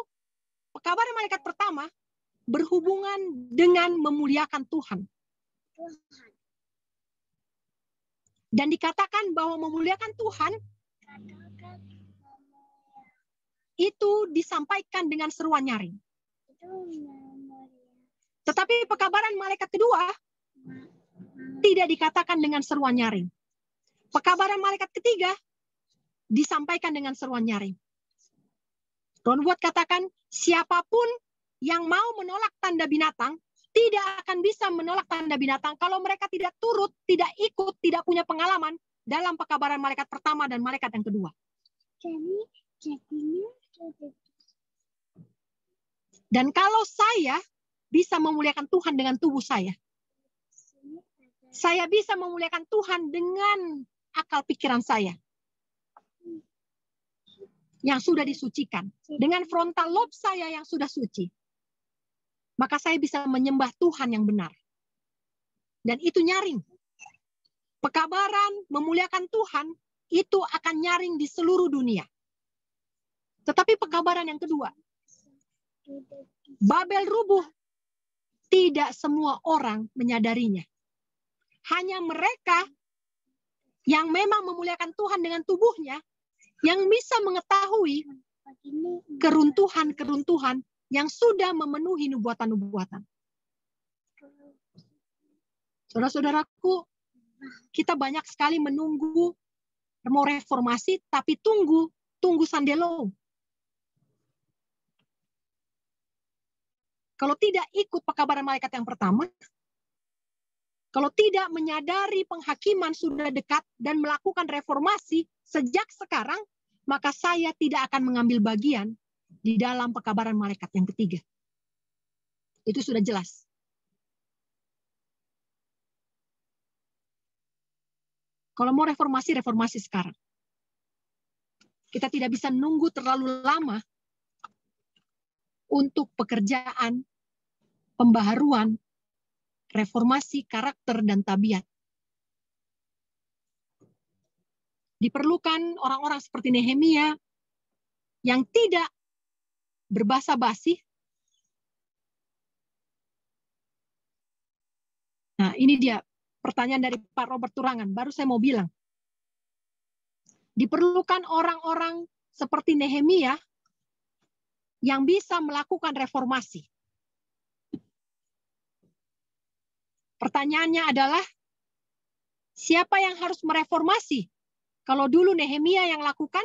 pekabaran malaikat pertama berhubungan dengan memuliakan Tuhan. Dan dikatakan bahwa memuliakan Tuhan itu disampaikan dengan seruan nyaring. Tetapi pekabaran malaikat kedua tidak dikatakan dengan seruan nyaring. Pekabaran malaikat ketiga disampaikan dengan seruan nyaring. Roh nubuat katakan, siapapun yang mau menolak tanda binatang tidak akan bisa menolak tanda binatang kalau mereka tidak turut, tidak ikut, tidak punya pengalaman dalam pekabaran malaikat pertama dan malaikat yang kedua. Dan kalau saya bisa memuliakan Tuhan dengan tubuh saya bisa memuliakan Tuhan dengan akal pikiran saya yang sudah disucikan, dengan frontal lobe saya yang sudah suci, maka saya bisa menyembah Tuhan yang benar. Dan itu nyaring. Pekabaran memuliakan Tuhan itu akan nyaring di seluruh dunia. Tetapi pekabaran yang kedua, Babel rubuh, tidak semua orang menyadarinya. Hanya mereka yang memang memuliakan Tuhan dengan tubuhnya yang bisa mengetahui keruntuhan-keruntuhan yang sudah memenuhi nubuatan-nubuatan. Saudara-saudaraku, kita banyak sekali menunggu mau reformasi, tapi tunggu sandelo. Kalau tidak ikut pekabaran malaikat yang pertama, kalau tidak menyadari penghakiman sudah dekat dan melakukan reformasi sejak sekarang, maka saya tidak akan mengambil bagian di dalam pekabaran malaikat yang ketiga. Itu sudah jelas. Kalau mau reformasi, reformasi sekarang. Kita tidak bisa nunggu terlalu lama untuk pekerjaan pembaharuan, reformasi karakter dan tabiat. Diperlukan orang-orang seperti Nehemia yang tidak berbasa-basi. Nah, ini dia pertanyaan dari Pak Robert Turangan. Baru saya mau bilang. Diperlukan orang-orang seperti Nehemia yang bisa melakukan reformasi. Pertanyaannya adalah, siapa yang harus mereformasi? Kalau dulu Nehemia yang lakukan,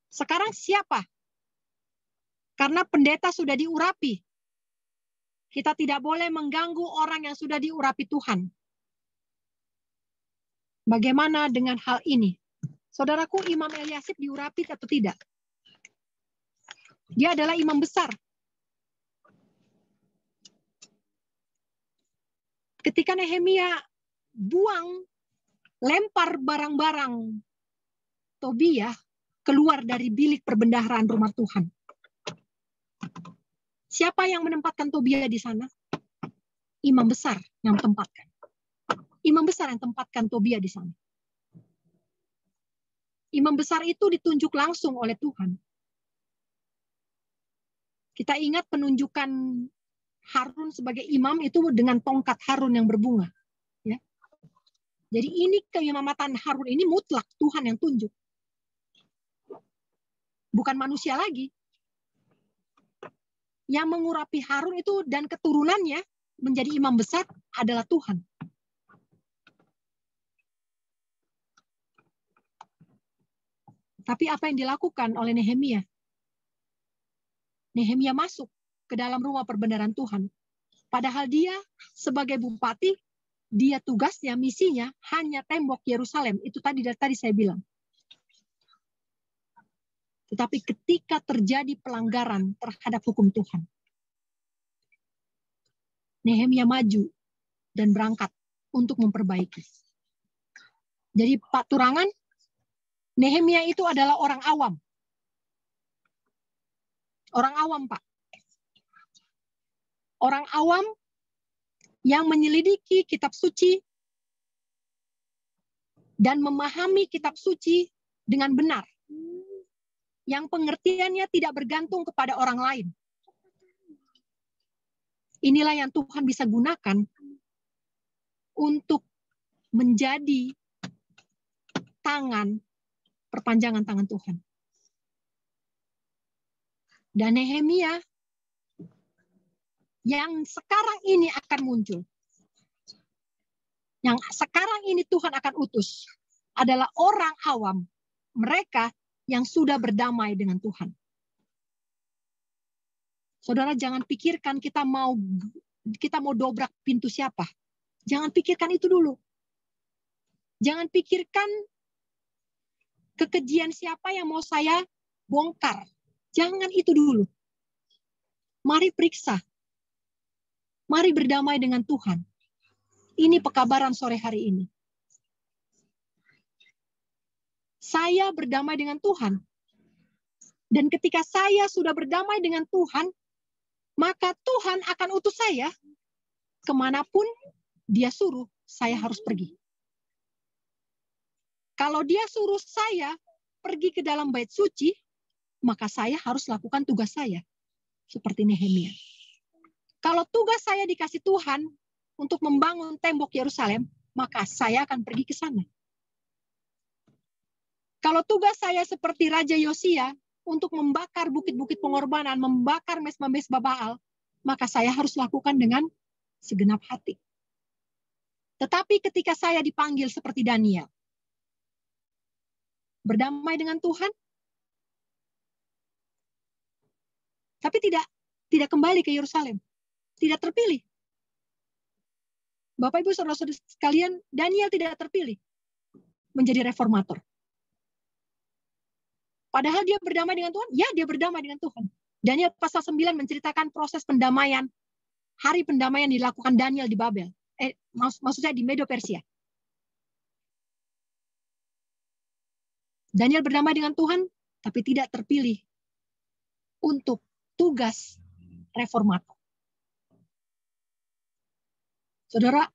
sekarang siapa? Karena pendeta sudah diurapi. Kita tidak boleh mengganggu orang yang sudah diurapi Tuhan. Bagaimana dengan hal ini? Saudaraku, Imam Eliasib diurapi atau tidak? Dia adalah imam besar. Ketika Nehemia lempar barang-barang Tobia keluar dari bilik perbendaharaan rumah Tuhan. Siapa yang menempatkan Tobia di sana? Imam besar yang tempatkan. Imam besar yang tempatkan Tobia di sana. Imam besar itu ditunjuk langsung oleh Tuhan. Kita ingat penunjukan Harun sebagai imam itu dengan tongkat Harun yang berbunga. Ya. Jadi ini keimamatan Harun ini mutlak Tuhan yang tunjuk. Bukan manusia lagi. Yang mengurapi Harun itu dan keturunannya menjadi imam besar adalah Tuhan. Tapi apa yang dilakukan oleh Nehemia? Nehemia masuk ke dalam rumah perbendaharaan Tuhan. Padahal dia sebagai bupati, dia tugasnya, misinya hanya tembok Yerusalem. Itu tadi saya bilang. Tetapi ketika terjadi pelanggaran terhadap hukum Tuhan, Nehemia maju dan berangkat untuk memperbaiki. Jadi Pak Turangan, Nehemia itu adalah orang awam. Orang awam, Pak. Orang awam yang menyelidiki kitab suci dan memahami kitab suci dengan benar. Yang pengertiannya tidak bergantung kepada orang lain. Inilah yang Tuhan bisa gunakan untuk menjadi perpanjangan tangan Tuhan. Dan Nehemia yang sekarang ini akan muncul. Yang sekarang ini Tuhan akan utus adalah orang awam. Mereka yang sudah berdamai dengan Tuhan. Saudara, jangan pikirkan kita mau dobrak pintu siapa. Jangan pikirkan itu dulu. Jangan pikirkan kekejian siapa yang mau saya bongkar. Jangan itu dulu. Mari periksa. Mari berdamai dengan Tuhan. Ini pekabaran sore hari ini. Saya berdamai dengan Tuhan. Dan ketika saya sudah berdamai dengan Tuhan, maka Tuhan akan utus saya kemanapun dia suruh, saya harus pergi. Kalau dia suruh saya pergi ke dalam bait suci, maka saya harus lakukan tugas saya. Seperti Nehemia. Kalau tugas saya dikasih Tuhan untuk membangun tembok Yerusalem, maka saya akan pergi ke sana. Kalau tugas saya seperti Raja Yosia untuk membakar bukit-bukit pengorbanan, membakar mesbah-mesbah Baal, maka saya harus lakukan dengan segenap hati. Tetapi ketika saya dipanggil seperti Daniel, berdamai dengan Tuhan, tapi tidak kembali ke Yerusalem. Tidak terpilih. Bapak Ibu saudara-saudara sekalian, Daniel tidak terpilih menjadi reformator. Padahal dia berdamai dengan Tuhan. Ya, dia berdamai dengan Tuhan. Daniel pasal 9 menceritakan proses pendamaian. Hari pendamaian dilakukan Daniel di Babel. Maksudnya di Medo Persia. Daniel berdamai dengan Tuhan, tapi tidak terpilih untuk tugas reformator. Saudara,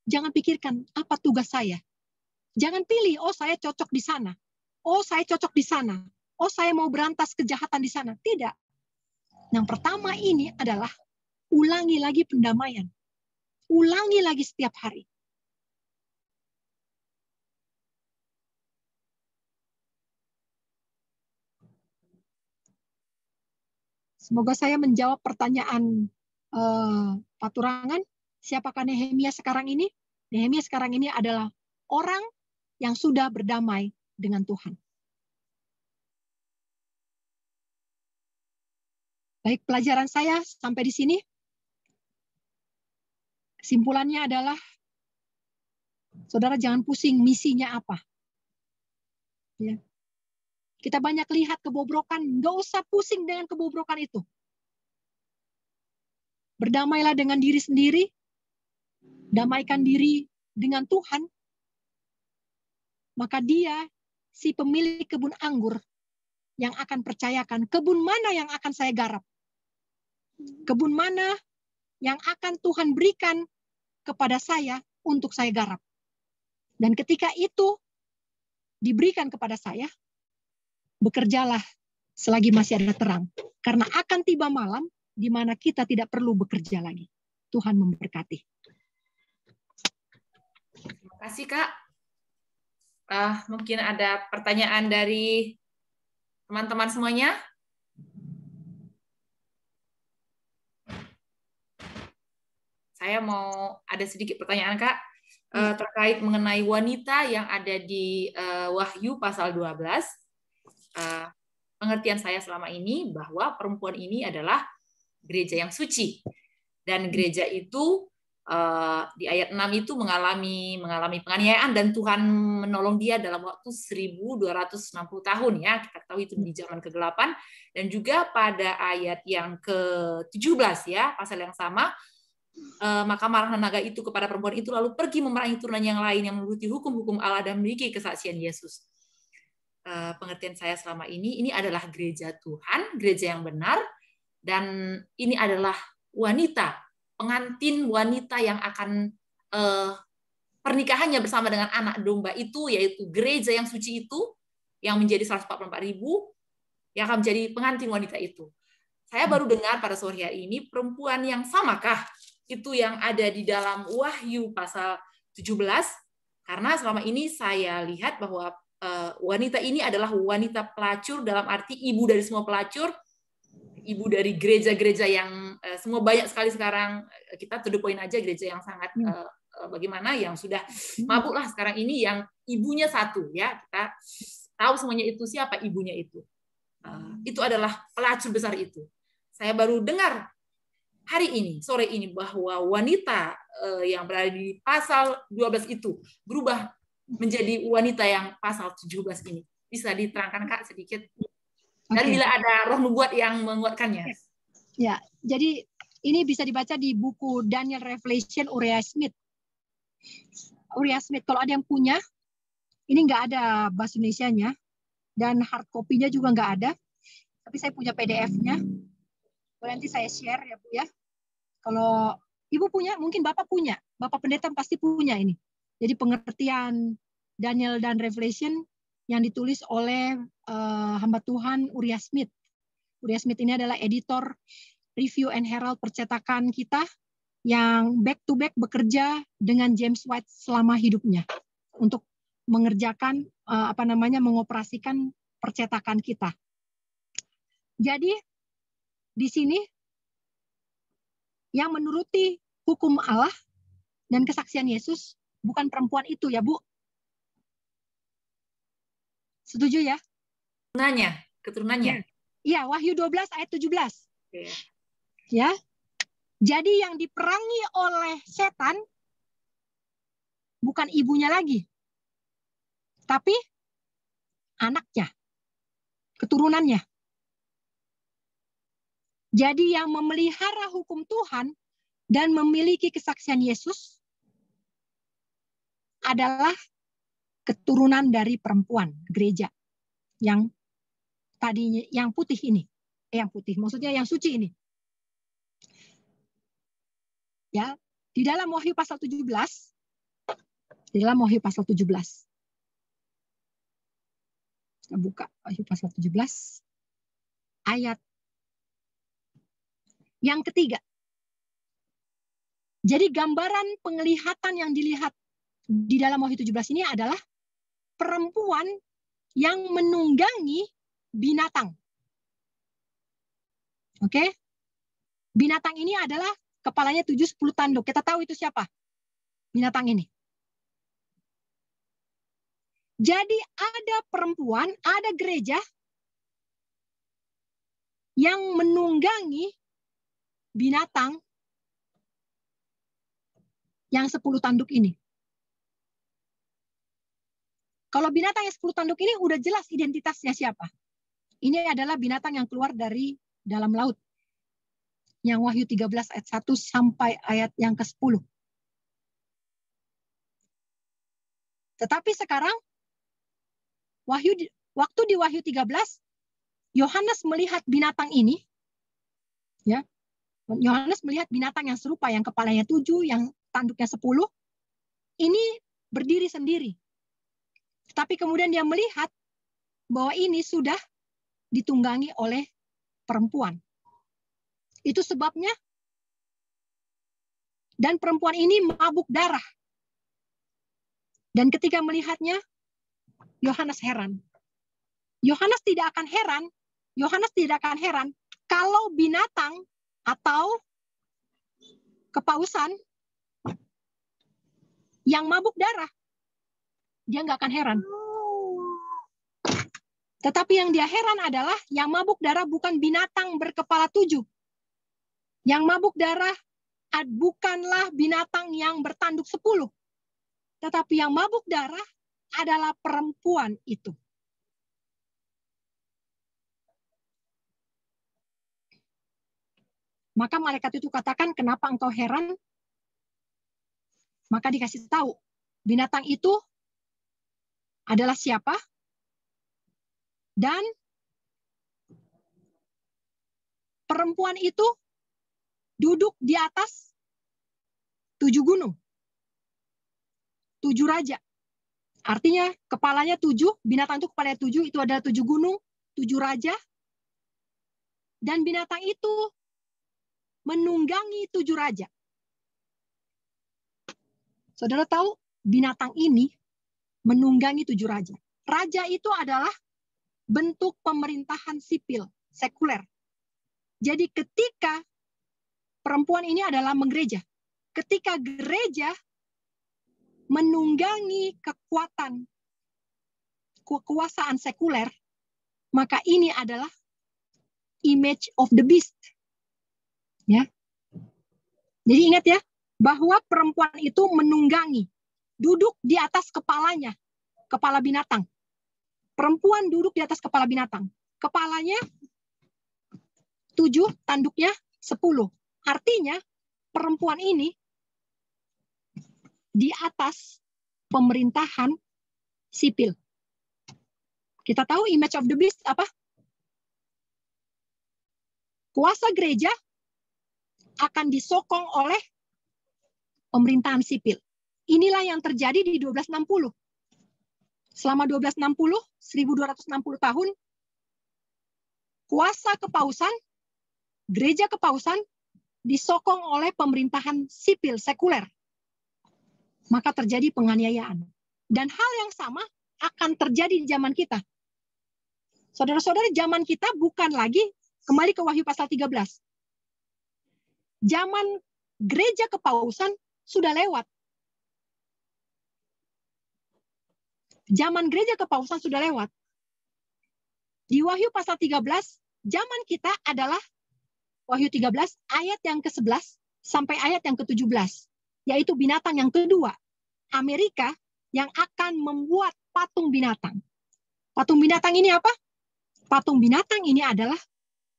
jangan pikirkan apa tugas saya. Jangan pilih, oh saya cocok di sana. Oh saya cocok di sana. Oh saya mau berantas kejahatan di sana. Tidak. Yang pertama ini adalah ulangi lagi pendamaian. Ulangi lagi setiap hari. Semoga saya menjawab pertanyaan Pak Turangan. Siapakah Nehemia sekarang ini? Nehemia sekarang ini adalah orang yang sudah berdamai dengan Tuhan. Baik, pelajaran saya sampai di sini. Simpulannya adalah, saudara jangan pusing misinya apa. Ya. Kita banyak lihat kebobrokan, nggak usah pusing dengan kebobrokan itu. Berdamailah dengan diri sendiri, damaikan diri dengan Tuhan, maka Dia, si pemilik kebun anggur, yang akan percayakan kebun mana yang akan saya garap. Kebun mana yang akan Tuhan berikan kepada saya untuk saya garap. Dan ketika itu diberikan kepada saya, bekerjalah selagi masih ada terang. Karena akan tiba malam di mana kita tidak perlu bekerja lagi. Tuhan memberkati. Terima kasih, Kak. Mungkin ada pertanyaan dari teman-teman semuanya? Saya mau ada sedikit pertanyaan, Kak, terkait mengenai wanita yang ada di Wahyu pasal 12. Pengertian saya selama ini bahwa perempuan ini adalah gereja yang suci. Dan gereja itu di ayat 6 itu mengalami penganiayaan dan Tuhan menolong dia dalam waktu 1260 tahun ya. Kita tahu itu di zaman ke-8 dan juga pada ayat yang ke-17 ya, pasal yang sama, maka marahlah naga itu kepada perempuan itu lalu pergi memerangi turunan yang lain yang menuruti hukum-hukum Allah dan memiliki kesaksian Yesus. Pengertian saya selama ini adalah gereja Tuhan, gereja yang benar, dan ini adalah wanita, pengantin wanita yang akan pernikahannya bersama dengan anak domba itu, yaitu gereja yang suci itu, yang menjadi 144.000, yang akan menjadi pengantin wanita itu. Saya baru dengar pada sore hari ini, perempuan yang samakah itu yang ada di dalam Wahyu pasal 17, karena selama ini saya lihat bahwa wanita ini adalah wanita pelacur, dalam arti ibu dari semua pelacur, ibu dari gereja-gereja yang semua banyak sekali sekarang. Kita to the point aja, gereja yang sangat bagaimana, yang sudah mabuk lah sekarang ini, yang ibunya satu ya, kita tahu semuanya itu siapa ibunya itu. Itu adalah pelacur besar itu. Saya baru dengar hari ini, sore ini, bahwa wanita yang berada di pasal 12 itu berubah menjadi wanita yang pasal 17 ini. Bisa diterangkan, Kak, sedikit? Dan bila ada roh nubuat yang menguatkannya. Ya, jadi ini bisa dibaca di buku Daniel Revelation Uriah Smith. Uriah Smith, kalau ada yang punya, ini nggak ada bahasa Indonesianya, dan hard copy-nya juga nggak ada. Tapi saya punya PDF-nya. Nanti saya share ya Bu ya. Kalau Ibu punya, mungkin Bapak punya. Bapak pendeta pasti punya ini. Jadi pengertian Daniel dan Revelation yang ditulis oleh hamba Tuhan Uriah Smith. Uriah Smith ini adalah editor Review and Herald percetakan kita yang back to back bekerja dengan James White selama hidupnya untuk mengerjakan mengoperasikan percetakan kita. Jadi di sini yang menuruti hukum Allah dan kesaksian Yesus bukan perempuan itu ya Bu. Setuju ya? Keturunannya. Iya, Wahyu 12 ayat 17. Okay. Ya. Jadi yang diperangi oleh setan bukan ibunya lagi. Tapi anaknya, keturunannya. Jadi yang memelihara hukum Tuhan dan memiliki kesaksian Yesus adalah keturunan dari perempuan gereja yang tadinya yang putih ini. Yang putih, maksudnya yang suci ini. Ya, di dalam Wahyu pasal 17. Di dalam Wahyu pasal 17. Kita buka Wahyu pasal 17 ayat yang ketiga. Jadi gambaran penglihatan yang dilihat di dalam Wahyu 17 ini adalah perempuan yang menunggangi binatang. Oke? Binatang ini adalah kepalanya 7-10 tanduk. Kita tahu itu siapa? Binatang ini. Jadi ada perempuan, ada gereja yang menunggangi binatang yang 10 tanduk ini. Kalau binatang yang 10 tanduk ini udah jelas identitasnya siapa. Ini adalah binatang yang keluar dari dalam laut. Yang Wahyu 13 ayat 1 sampai ayat yang ke-10. Tetapi sekarang waktu di Wahyu 13 Yohanes melihat binatang ini, ya. Yohanes melihat binatang yang serupa, yang kepalanya 7, yang tanduknya 10, ini berdiri sendiri. Tapi kemudian dia melihat bahwa ini sudah ditunggangi oleh perempuan. Itu sebabnya, dan perempuan ini mabuk darah. Dan ketika melihatnya, Yohanes heran. Yohanes tidak akan heran kalau binatang atau kepausan yang mabuk darah. Dia nggak akan heran. Tetapi yang dia heran adalah yang mabuk darah bukan binatang berkepala 7. Yang mabuk darah bukanlah binatang yang bertanduk 10. Tetapi yang mabuk darah adalah perempuan itu. Maka malaikat itu katakan, kenapa engkau heran? Maka dikasih tahu, binatang itu adalah siapa? Dan perempuan itu duduk di atas 7 gunung. 7 raja. Artinya kepalanya 7, binatang itu kepalanya 7, itu adalah 7 gunung, 7 raja. Dan binatang itu menunggangi 7 raja. Saudara tahu, binatang ini menunggangi 7 raja. Raja itu adalah bentuk pemerintahan sipil, sekuler. Jadi ketika perempuan ini adalah menggereja, ketika gereja menunggangi kekuasaan sekuler, maka ini adalah image of the beast. Ya. Jadi ingat ya, bahwa perempuan itu menunggangi, duduk di atas kepalanya, kepala binatang. Perempuan duduk di atas kepala binatang. Kepalanya 7, tanduknya 10. Artinya perempuan ini di atas pemerintahan sipil. Kita tahu image of the beast apa? Kuasa gereja akan disokong oleh pemerintahan sipil. Inilah yang terjadi di 1260. Selama 1260, 1260 tahun, kuasa kepausan, gereja kepausan disokong oleh pemerintahan sipil, sekuler. Maka terjadi penganiayaan. Dan hal yang sama akan terjadi di zaman kita. Saudara-saudara, zaman kita bukan lagi, kembali ke Wahyu pasal 13. Zaman gereja kepausan sudah lewat. Zaman gereja kepausan sudah lewat. Di Wahyu pasal 13, zaman kita adalah Wahyu 13 ayat yang ke-11 sampai ayat yang ke-17. Yaitu binatang yang kedua. Amerika yang akan membuat patung binatang. Patung binatang ini apa? Patung binatang ini adalah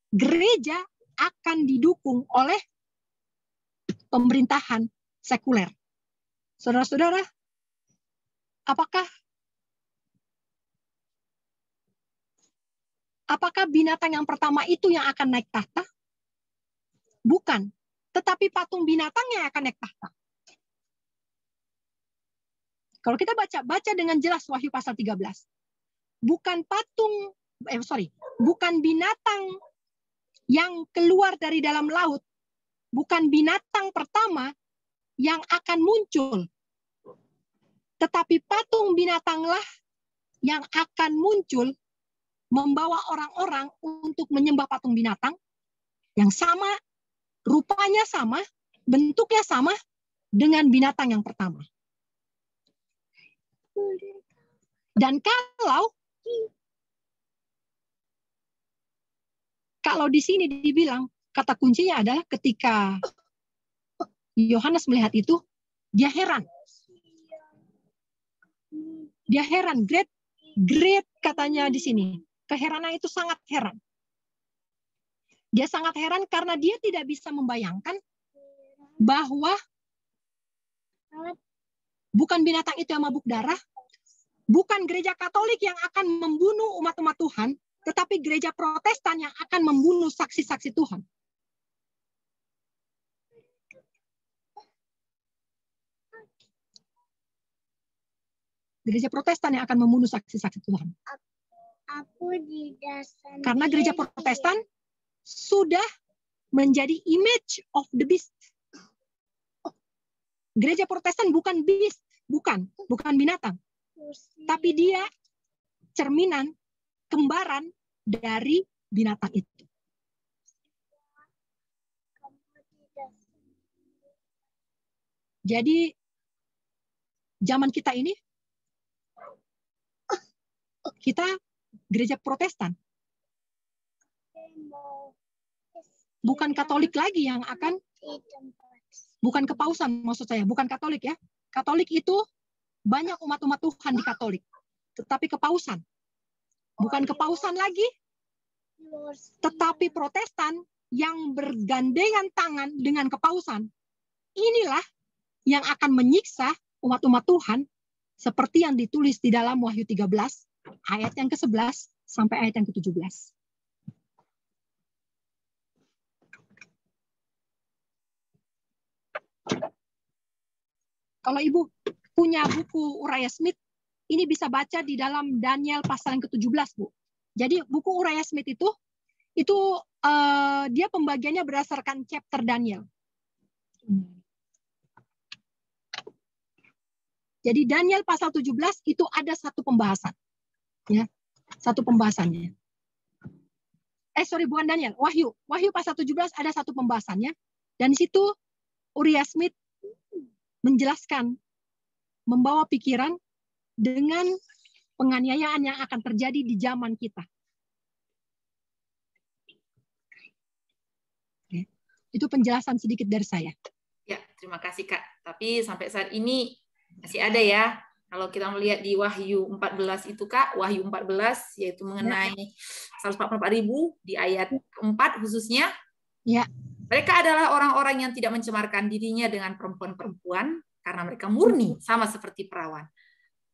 gereja akan didukung oleh pemerintahan sekuler. Saudara-saudara, apakah binatang yang pertama itu yang akan naik tahta? Bukan. Tetapi patung binatang yang akan naik tahta. Kalau kita baca dengan jelas Wahyu pasal 13. Bukan bukan binatang yang keluar dari dalam laut. Bukan binatang pertama yang akan muncul. Tetapi patung binatanglah yang akan muncul membawa orang-orang untuk menyembah patung binatang yang sama, rupanya sama, bentuknya sama dengan binatang yang pertama. Dan kalau di sini dibilang, kata kuncinya adalah ketika Yohanes melihat itu, Dia heran. Dia heran, great katanya di sini. Keheranan itu sangat heran. Dia sangat heran karena dia tidak bisa membayangkan bahwa bukan binatang itu yang mabuk darah, bukan gereja Katolik yang akan membunuh umat-umat Tuhan, tetapi gereja Protestan yang akan membunuh saksi-saksi Tuhan. Gereja Protestan yang akan membunuh saksi-saksi Tuhan. Karena gereja Protestan sudah menjadi image of the beast. Gereja Protestan bukan beast, bukan binatang. Tapi dia cerminan, kembaran dari binatang itu. Jadi zaman kita ini, kita gereja Protestan. Bukan Katolik lagi yang akan, bukan kepausan maksud saya, bukan Katolik ya. Katolik itu banyak umat-umat Tuhan di Katolik. Tetapi kepausan. Bukan kepausan lagi, tetapi Protestan yang bergandengan tangan dengan kepausan. Inilah yang akan menyiksa umat-umat Tuhan seperti yang ditulis di dalam Wahyu 13 ayat yang ke-11 sampai ayat yang ke-17. Kalau Ibu punya buku Uriah Smith, ini bisa baca di dalam Daniel pasal yang ke-17, Bu. Jadi buku Uriah Smith itu dia pembagiannya berdasarkan chapter Daniel. Jadi Daniel pasal 17 itu ada satu pembahasan. Ya, satu pembahasannya. Bukan Daniel, Wahyu. Wahyu pasal 17 ada satu pembahasannya. Dan di situ Uriah Smith menjelaskan, membawa pikiran dengan penganiayaan yang akan terjadi di zaman kita. Oke. Itu penjelasan sedikit dari saya. Ya, terima kasih Kak. Tapi sampai saat ini masih ada ya. Kalau kita melihat di Wahyu 14 itu Kak, Wahyu 14 yaitu mengenai 144.000 di ayat 4 khususnya. Ya. Mereka adalah orang-orang yang tidak mencemarkan dirinya dengan perempuan-perempuan karena mereka murni sama seperti perawan.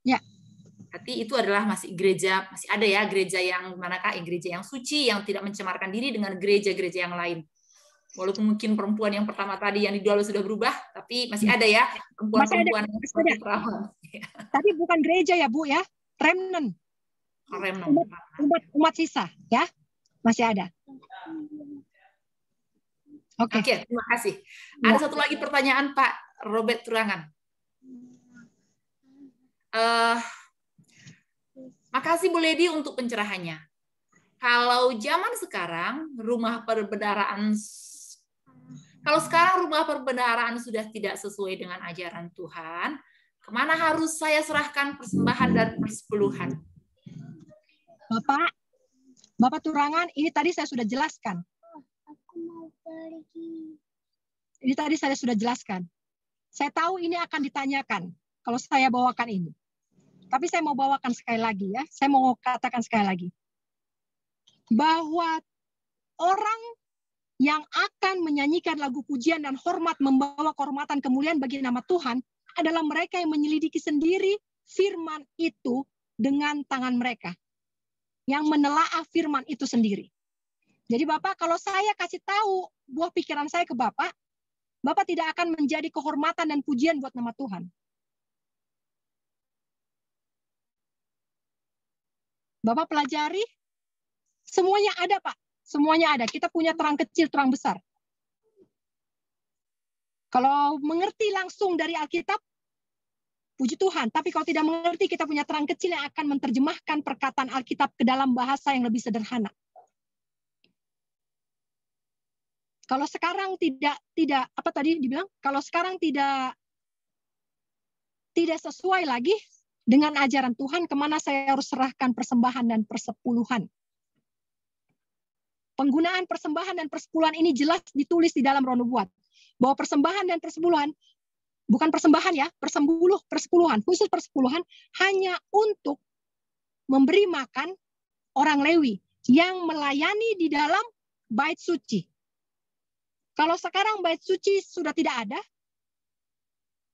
Ya. Berarti itu adalah masih gereja, masih ada ya gereja yang manakah? Gereja yang suci yang tidak mencemarkan diri dengan gereja-gereja yang lain. Walaupun mungkin perempuan yang pertama tadi yang dijual sudah berubah, tapi masih ada ya perempuan-perempuan yang seperti perawan. Tapi bukan gereja ya Bu ya, remnant. Umat sisa ya, masih ada. Oke, terima kasih. Ada satu lagi pertanyaan Pak Robert Turangan. Makasih Bu Lady untuk pencerahannya. Kalau zaman sekarang rumah perbendaharaan sudah tidak sesuai dengan ajaran Tuhan, kemana harus saya serahkan persembahan dan persepuluhan? Bapak Turangan, ini tadi saya sudah jelaskan. Ini tadi saya sudah jelaskan. Saya tahu ini akan ditanyakan kalau saya bawakan ini. Tapi saya mau bawakan sekali lagi ya. Saya mau katakan sekali lagi. Bahwa orang yang akan menyanyikan lagu pujian dan hormat, membawa kehormatan kemuliaan bagi nama Tuhan adalah mereka yang menyelidiki sendiri firman itu dengan tangan mereka. Yang menelaah firman itu sendiri. Jadi Bapak, kalau saya kasih tahu buah pikiran saya ke Bapak, Bapak tidak akan menjadi kehormatan dan pujian buat nama Tuhan. Bapak pelajari, semuanya ada Pak. Semuanya ada. Kita punya terang kecil, terang besar. Kalau mengerti langsung dari Alkitab, puji Tuhan. Tapi kalau tidak mengerti, kita punya terang kecil yang akan menerjemahkan perkataan Alkitab ke dalam bahasa yang lebih sederhana. Kalau sekarang tidak apa tadi dibilang? Kalau sekarang tidak sesuai lagi dengan ajaran Tuhan, kemana saya harus serahkan persembahan dan persepuluhan? Penggunaan persembahan dan persepuluhan ini jelas ditulis di dalam Roh Nubuat. Bahwa persembahan dan persepuluhan bukan persembahan ya, persepuluhan, khusus persepuluhan hanya untuk memberi makan orang Lewi yang melayani di dalam bait suci. Kalau sekarang bait suci sudah tidak ada,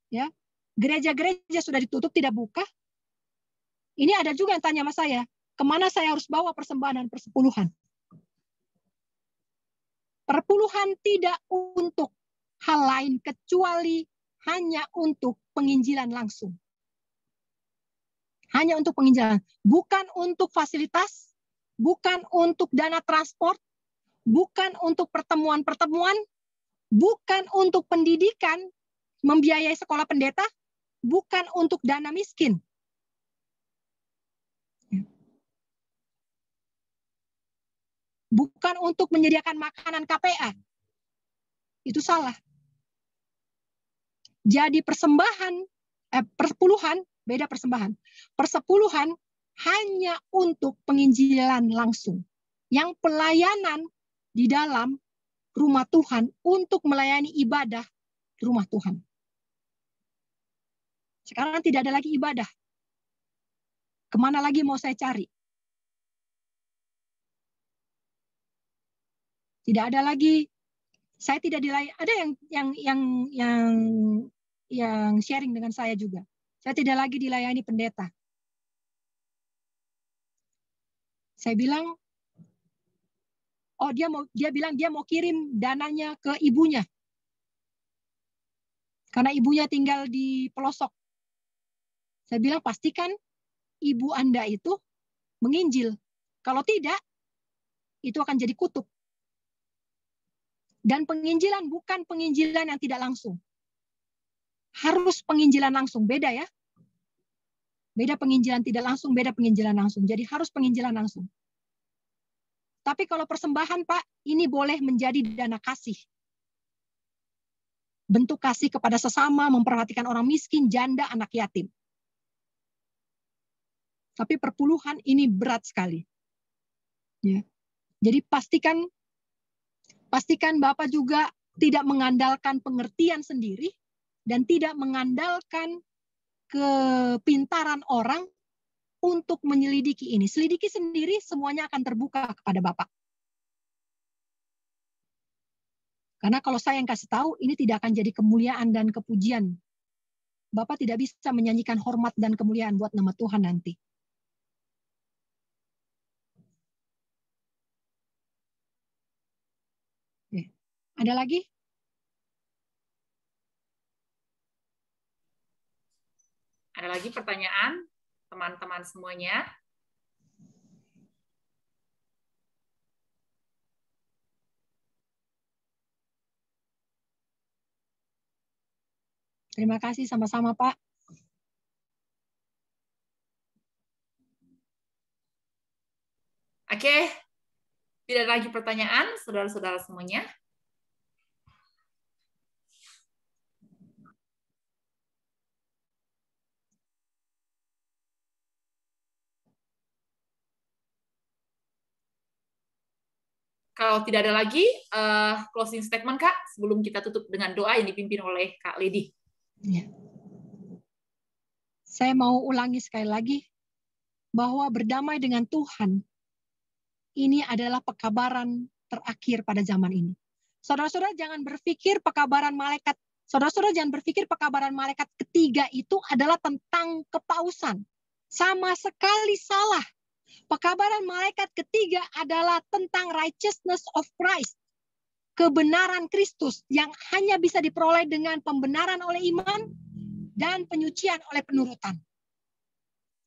ya, gereja-gereja sudah ditutup, tidak buka. Ini ada juga yang tanya sama saya, kemana saya harus bawa persembahan dan persepuluhan? Perpuluhan tidak untuk hal lain kecuali hanya untuk penginjilan langsung. Hanya untuk penginjilan, bukan untuk fasilitas, bukan untuk dana transport, bukan untuk pertemuan-pertemuan, bukan untuk pendidikan, membiayai sekolah pendeta, bukan untuk dana miskin. Bukan untuk menyediakan makanan KPA. Itu salah. Jadi persepuluhan, beda persembahan. Persepuluhan hanya untuk penginjilan langsung. Yang pelayanan di dalam rumah Tuhan untuk melayani ibadah rumah Tuhan. Sekarang tidak ada lagi ibadah. Kemana lagi mau saya cari? Tidak ada lagi. Saya tidak dilayani. Ada yang sharing dengan saya juga. Saya tidak lagi dilayani pendeta. Saya bilang, oh dia bilang dia mau kirim dananya ke ibunya. Karena ibunya tinggal di pelosok. Saya bilang pastikan ibu Anda itu menginjil. Kalau tidak, itu akan jadi kutuk. Dan penginjilan bukan penginjilan yang tidak langsung. Harus penginjilan langsung, beda ya. Beda penginjilan tidak langsung, beda penginjilan langsung. Jadi harus penginjilan langsung. Tapi kalau persembahan, Pak, ini boleh menjadi dana kasih. Bentuk kasih kepada sesama, memperhatikan orang miskin, janda, anak yatim. Tapi perpuluhan ini berat sekali. Ya. Jadi pastikan Bapak juga tidak mengandalkan pengertian sendiri dan tidak mengandalkan kepintaran orang untuk menyelidiki ini. Selidiki sendiri, semuanya akan terbuka kepada Bapak. Karena kalau saya yang kasih tahu, ini tidak akan jadi kemuliaan dan kepujian. Bapak tidak bisa menyanyikan hormat dan kemuliaan buat nama Tuhan nanti. Oke. Ada lagi? Ada lagi pertanyaan, teman-teman semuanya? Terima kasih sama-sama, Pak. Oke, tidak ada lagi pertanyaan, saudara-saudara semuanya. Kalau tidak ada lagi, closing statement, Kak, sebelum kita tutup dengan doa yang dipimpin oleh Kak Lady. Ya. Saya mau ulangi sekali lagi, bahwa berdamai dengan Tuhan, ini adalah pekabaran terakhir pada zaman ini. Saudara-saudara jangan berpikir pekabaran malaikat, saudara-saudara jangan berpikir pekabaran malaikat ketiga itu adalah tentang kepausan. Sama sekali salah. Pekabaran malaikat ketiga adalah tentang righteousness of Christ. Kebenaran Kristus yang hanya bisa diperoleh dengan pembenaran oleh iman dan penyucian oleh penurutan.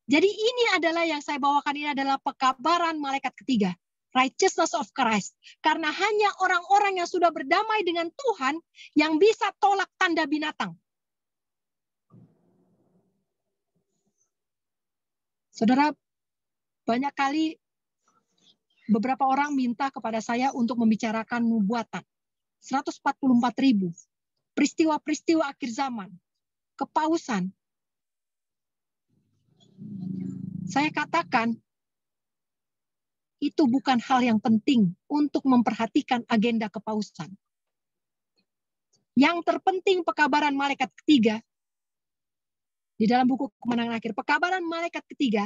Jadi ini adalah yang saya bawakan, ini adalah pekabaran malaikat ketiga. Righteousness of Christ. Karena hanya orang-orang yang sudah berdamai dengan Tuhan yang bisa tolak tanda binatang. Saudara, banyak kali beberapa orang minta kepada saya untuk membicarakan nubuatan. 144.000. Peristiwa-peristiwa akhir zaman. Kepausan. Saya katakan, itu bukan hal yang penting untuk memperhatikan agenda kepausan. Yang terpenting pekabaran malaikat ketiga, di dalam buku Kemenangan Akhir, pekabaran malaikat ketiga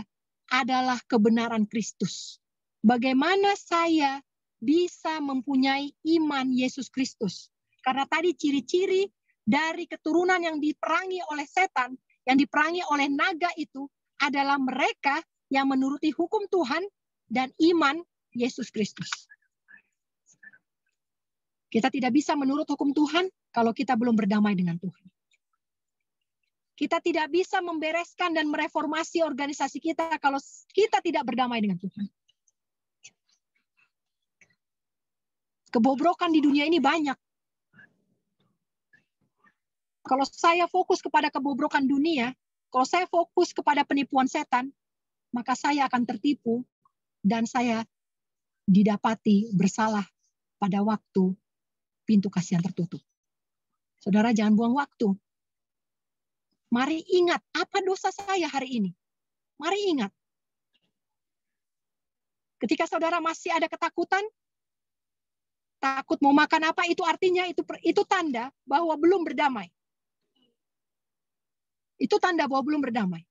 adalah kebenaran Kristus. Bagaimana saya bisa mempunyai iman Yesus Kristus? Karena tadi ciri-ciri dari keturunan yang diperangi oleh setan, yang diperangi oleh naga itu adalah mereka yang menuruti hukum Tuhan dan iman Yesus Kristus. Kita tidak bisa menurut hukum Tuhan kalau kita belum berdamai dengan Tuhan. Kita tidak bisa membereskan dan mereformasi organisasi kita kalau kita tidak berdamai dengan Tuhan. Kebobrokan di dunia ini banyak. Kalau saya fokus kepada kebobrokan dunia, kalau saya fokus kepada penipuan setan, maka saya akan tertipu dan saya didapati bersalah pada waktu pintu kasihan tertutup. Saudara, jangan buang waktu. Mari ingat apa dosa saya hari ini. Mari ingat. Ketika saudara masih ada ketakutan, takut mau makan apa, itu artinya itu tanda bahwa belum berdamai. Itu tanda bahwa belum berdamai.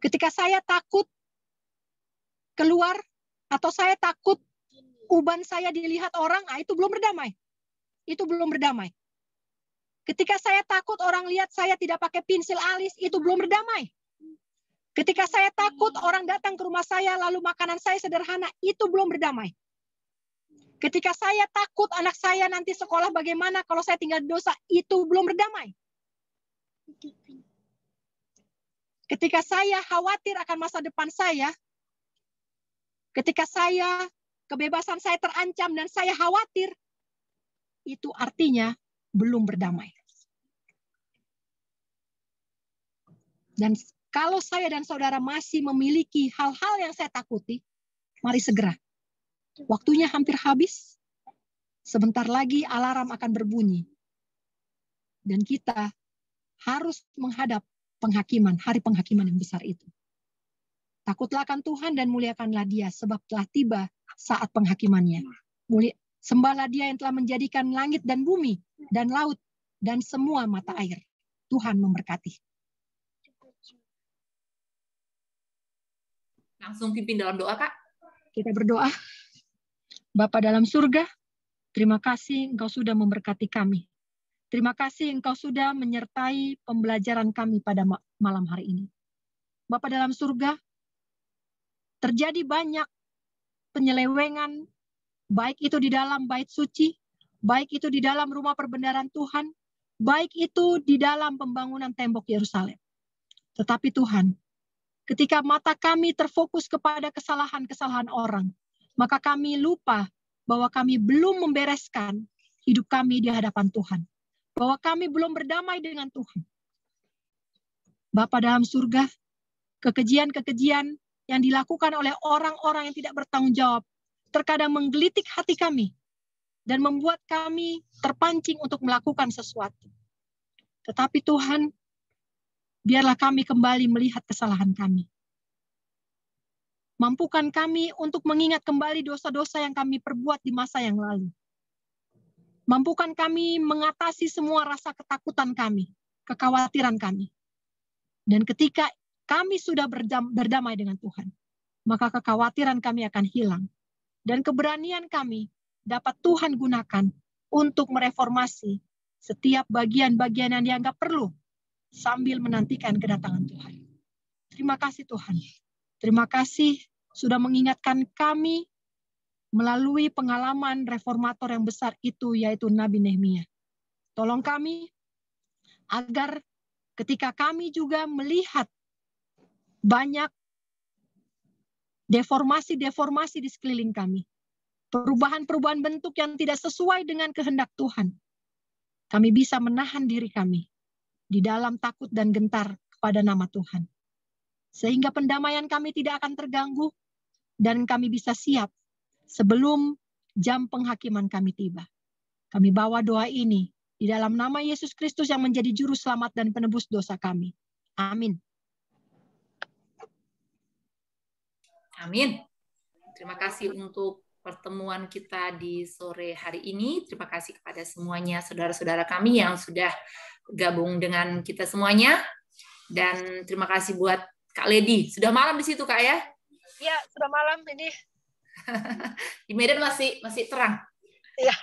Ketika saya takut keluar atau saya takut uban saya dilihat orang, itu belum berdamai. Itu belum berdamai. Ketika saya takut orang lihat saya tidak pakai pensil alis, itu belum berdamai. Ketika saya takut orang datang ke rumah saya lalu makanan saya sederhana, itu belum berdamai. Ketika saya takut anak saya nanti sekolah bagaimana kalau saya tinggal di dosa, itu belum berdamai. Ketika saya khawatir akan masa depan saya, ketika kebebasan saya terancam dan saya khawatir, itu artinya belum berdamai. Dan kalau saya dan saudara masih memiliki hal-hal yang saya takuti, mari segera. Waktunya hampir habis. Sebentar lagi alarm akan berbunyi. Dan kita harus menghadap penghakiman, hari penghakiman yang besar itu. Takutlah akan Tuhan dan muliakanlah Dia, sebab telah tiba saat penghakimannya. Sembahlah Dia yang telah menjadikan langit dan bumi, dan laut, dan semua mata air. Tuhan memberkati. Langsung pimpin dalam doa, Kak. Kita berdoa. Bapa dalam surga, terima kasih Engkau sudah memberkati kami. Terima kasih Engkau sudah menyertai pembelajaran kami pada malam hari ini. Bapa dalam surga, terjadi banyak penyelewengan, baik itu di dalam bait suci, baik itu di dalam rumah perbendaharaan Tuhan, baik itu di dalam pembangunan tembok Yerusalem. Tetapi Tuhan, ketika mata kami terfokus kepada kesalahan-kesalahan orang, maka kami lupa bahwa kami belum membereskan hidup kami di hadapan Tuhan. Bahwa kami belum berdamai dengan Tuhan. Bapa dalam surga, kekejian-kekejian yang dilakukan oleh orang-orang yang tidak bertanggung jawab terkadang menggelitik hati kami dan membuat kami terpancing untuk melakukan sesuatu. Tetapi Tuhan, biarlah kami kembali melihat kesalahan kami. Mampukan kami untuk mengingat kembali dosa-dosa yang kami perbuat di masa yang lalu. Mampukan kami mengatasi semua rasa ketakutan kami, kekhawatiran kami. Dan ketika kami sudah berdamai dengan Tuhan, maka kekhawatiran kami akan hilang. Dan keberanian kami dapat Tuhan gunakan untuk mereformasi setiap bagian-bagian yang dianggap perlu sambil menantikan kedatangan Tuhan. Terima kasih Tuhan. Terima kasih sudah mengingatkan kami melalui pengalaman reformator yang besar itu, yaitu Nabi Nehemia. Tolong kami agar ketika kami juga melihat banyak deformasi-deformasi di sekeliling kami, perubahan-perubahan bentuk yang tidak sesuai dengan kehendak Tuhan, kami bisa menahan diri kami di dalam takut dan gentar kepada nama Tuhan. Sehingga pendamaian kami tidak akan terganggu dan kami bisa siap sebelum jam penghakiman kami tiba. Kami bawa doa ini di dalam nama Yesus Kristus yang menjadi juru selamat dan penebus dosa kami. Amin. Amin. Terima kasih untuk pertemuan kita di sore hari ini. Terima kasih kepada semuanya saudara-saudara kami yang sudah gabung dengan kita semuanya. Dan terima kasih buat Kak Lady. Sudah malam di situ, Kak, ya? Ya, sudah malam ini. Di Medan masih terang. Iya.